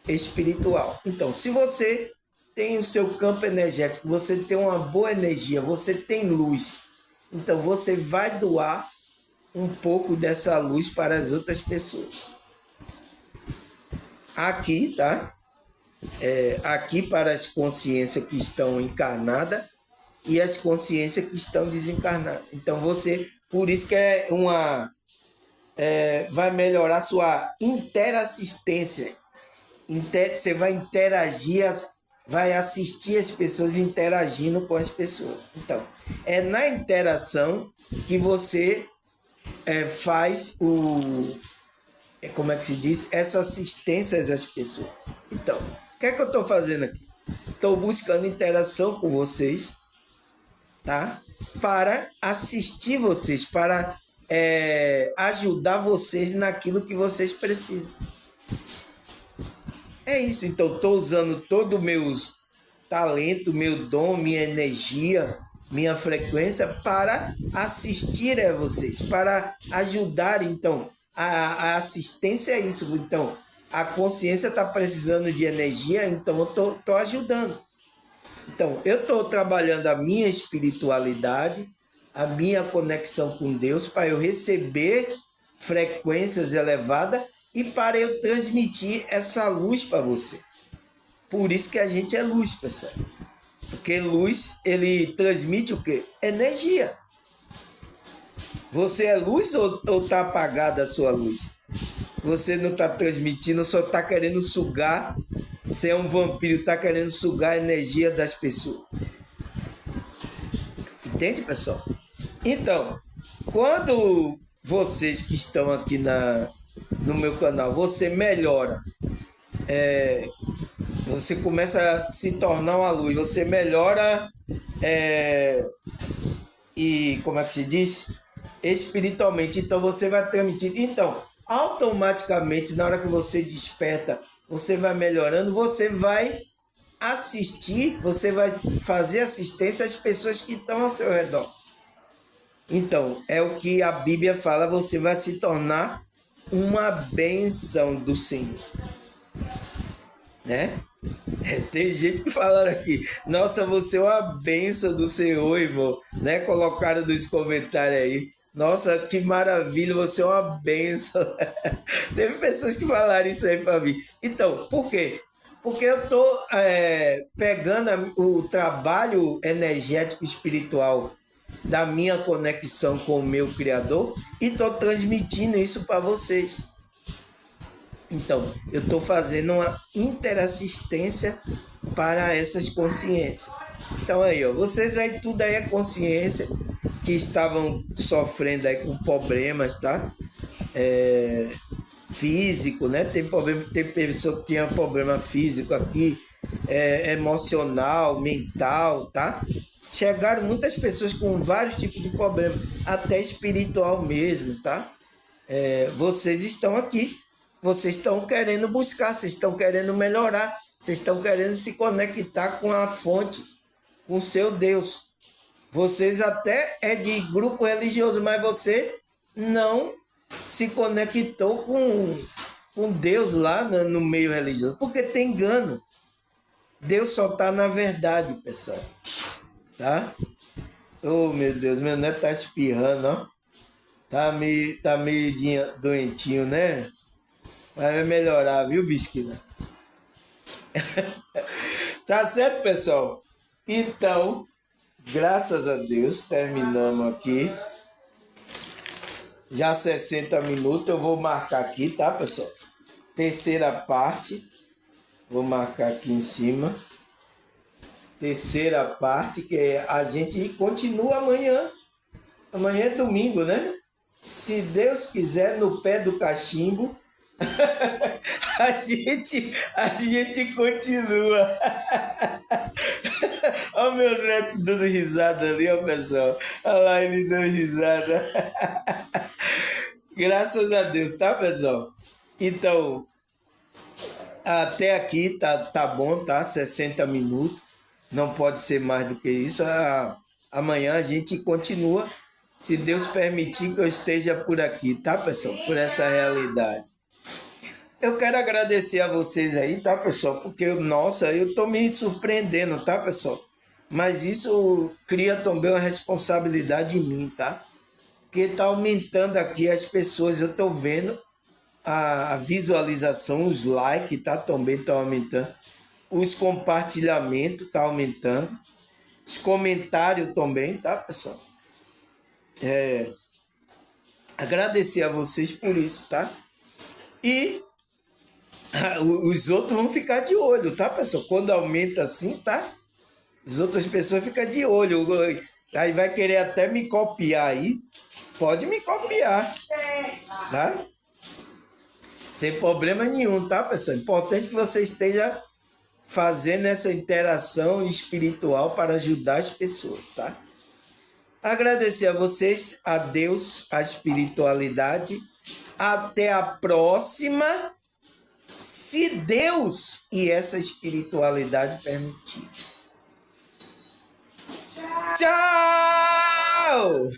espiritual. Então, se você tem o seu campo energético, você tem uma boa energia, você tem luz, então você vai doar um pouco dessa luz para as outras pessoas. Aqui, tá? Aqui para as consciências que estão encarnadas e as consciências que estão desencarnadas. Então você, por isso que vai melhorar sua interassistência. Você vai interagir, vai assistir as pessoas interagindo com as pessoas. Então, é na interação que você faz como é que se diz? Essa assistência às pessoas. Então, o que é que eu estou fazendo aqui? Estou buscando interação com vocês, tá? Para assistir vocês, para ajudar vocês naquilo que vocês precisam. É isso, então estou usando todo o meu talento, meu dom, minha energia, minha frequência para assistir a vocês, para ajudar. Então, a assistência é isso. Então, a consciência está precisando de energia, então eu estou ajudando. Então, eu estou trabalhando a minha espiritualidade, a minha conexão com Deus, para eu receber frequências elevadas e para eu transmitir essa luz para você. Por isso que a gente é luz, pessoal. Porque luz, ele transmite o quê? Energia. Você é luz ou está apagada a sua luz? Você não está transmitindo, só está querendo sugar. Você é um vampiro, está querendo sugar a energia das pessoas. Entende, pessoal? Então, quando vocês que estão aqui no meu canal, você melhora, você começa a se tornar uma luz, você melhora e como é que se diz? Espiritualmente, então você vai transmitir. Então, automaticamente, na hora que você desperta, você vai melhorando, você vai assistir, você vai fazer assistência às pessoas que estão ao seu redor. Então, é o que a Bíblia fala, você vai se tornar uma bênção do Senhor. Né? Tem gente que falaram aqui, nossa, você é uma bênção do Senhor, irmão. Né? Colocaram nos comentários aí. Nossa, que maravilha, você é uma bênção. Teve pessoas que falaram isso aí para mim. Então, por quê? Porque eu estou pegando o trabalho energético espiritual da minha conexão com o meu Criador e estou transmitindo isso para vocês. Então, eu estou fazendo uma interassistência para essas consciências. Então aí, ó, vocês aí, tudo aí é consciência que estavam sofrendo aí com problemas, tá? Físico, né? Tem pessoa que tinha problema físico aqui, emocional, mental, tá? Chegaram muitas pessoas com vários tipos de problemas, até espiritual mesmo, tá? Vocês estão aqui, vocês estão querendo buscar, vocês estão querendo melhorar, vocês estão querendo se conectar com a fonte, com o seu Deus. Vocês até é de grupo religioso, mas você não se conectou com Deus lá no meio religioso, porque tem engano. Deus só está na verdade, pessoal. Tá? Oh, meu Deus, meu neto tá espirrando, ó. Tá meio doentinho, né? Mas vai melhorar, viu, Bisquina? Tá certo, pessoal? Então, graças a Deus, terminamos aqui. Já 60 minutos, eu vou marcar aqui, tá, pessoal? Terceira parte, vou marcar aqui em cima. Terceira parte, que a gente continua amanhã. Amanhã é domingo, né? Se Deus quiser, no pé do cachimbo, a gente continua. Olha o meu neto dando risada ali, ó, pessoal. Olha lá ele dando risada. Graças a Deus, tá, pessoal? Então, até aqui tá bom, tá? 60 minutos. Não pode ser mais do que isso. Amanhã a gente continua, se Deus permitir que eu esteja por aqui, tá, pessoal? Por essa realidade. Eu quero agradecer a vocês aí, tá, pessoal? Porque, nossa, eu tô me surpreendendo, tá, pessoal? Mas isso cria também uma responsabilidade em mim, tá? Porque tá aumentando aqui as pessoas, eu tô vendo a visualização, os likes, tá? Também tá aumentando. Os compartilhamentos tá aumentando. Os comentários também, tá, pessoal? Agradecer a vocês por isso, tá? E os outros vão ficar de olho, tá, pessoal? Quando aumenta assim, tá? As outras pessoas ficam de olho. Aí vai querer até me copiar aí. Pode me copiar, tá? Sem problema nenhum, tá, pessoal? Importante que você esteja fazendo essa interação espiritual para ajudar as pessoas, tá? Agradecer a vocês, a Deus, a espiritualidade. Até a próxima, se Deus e essa espiritualidade permitir. Tchau!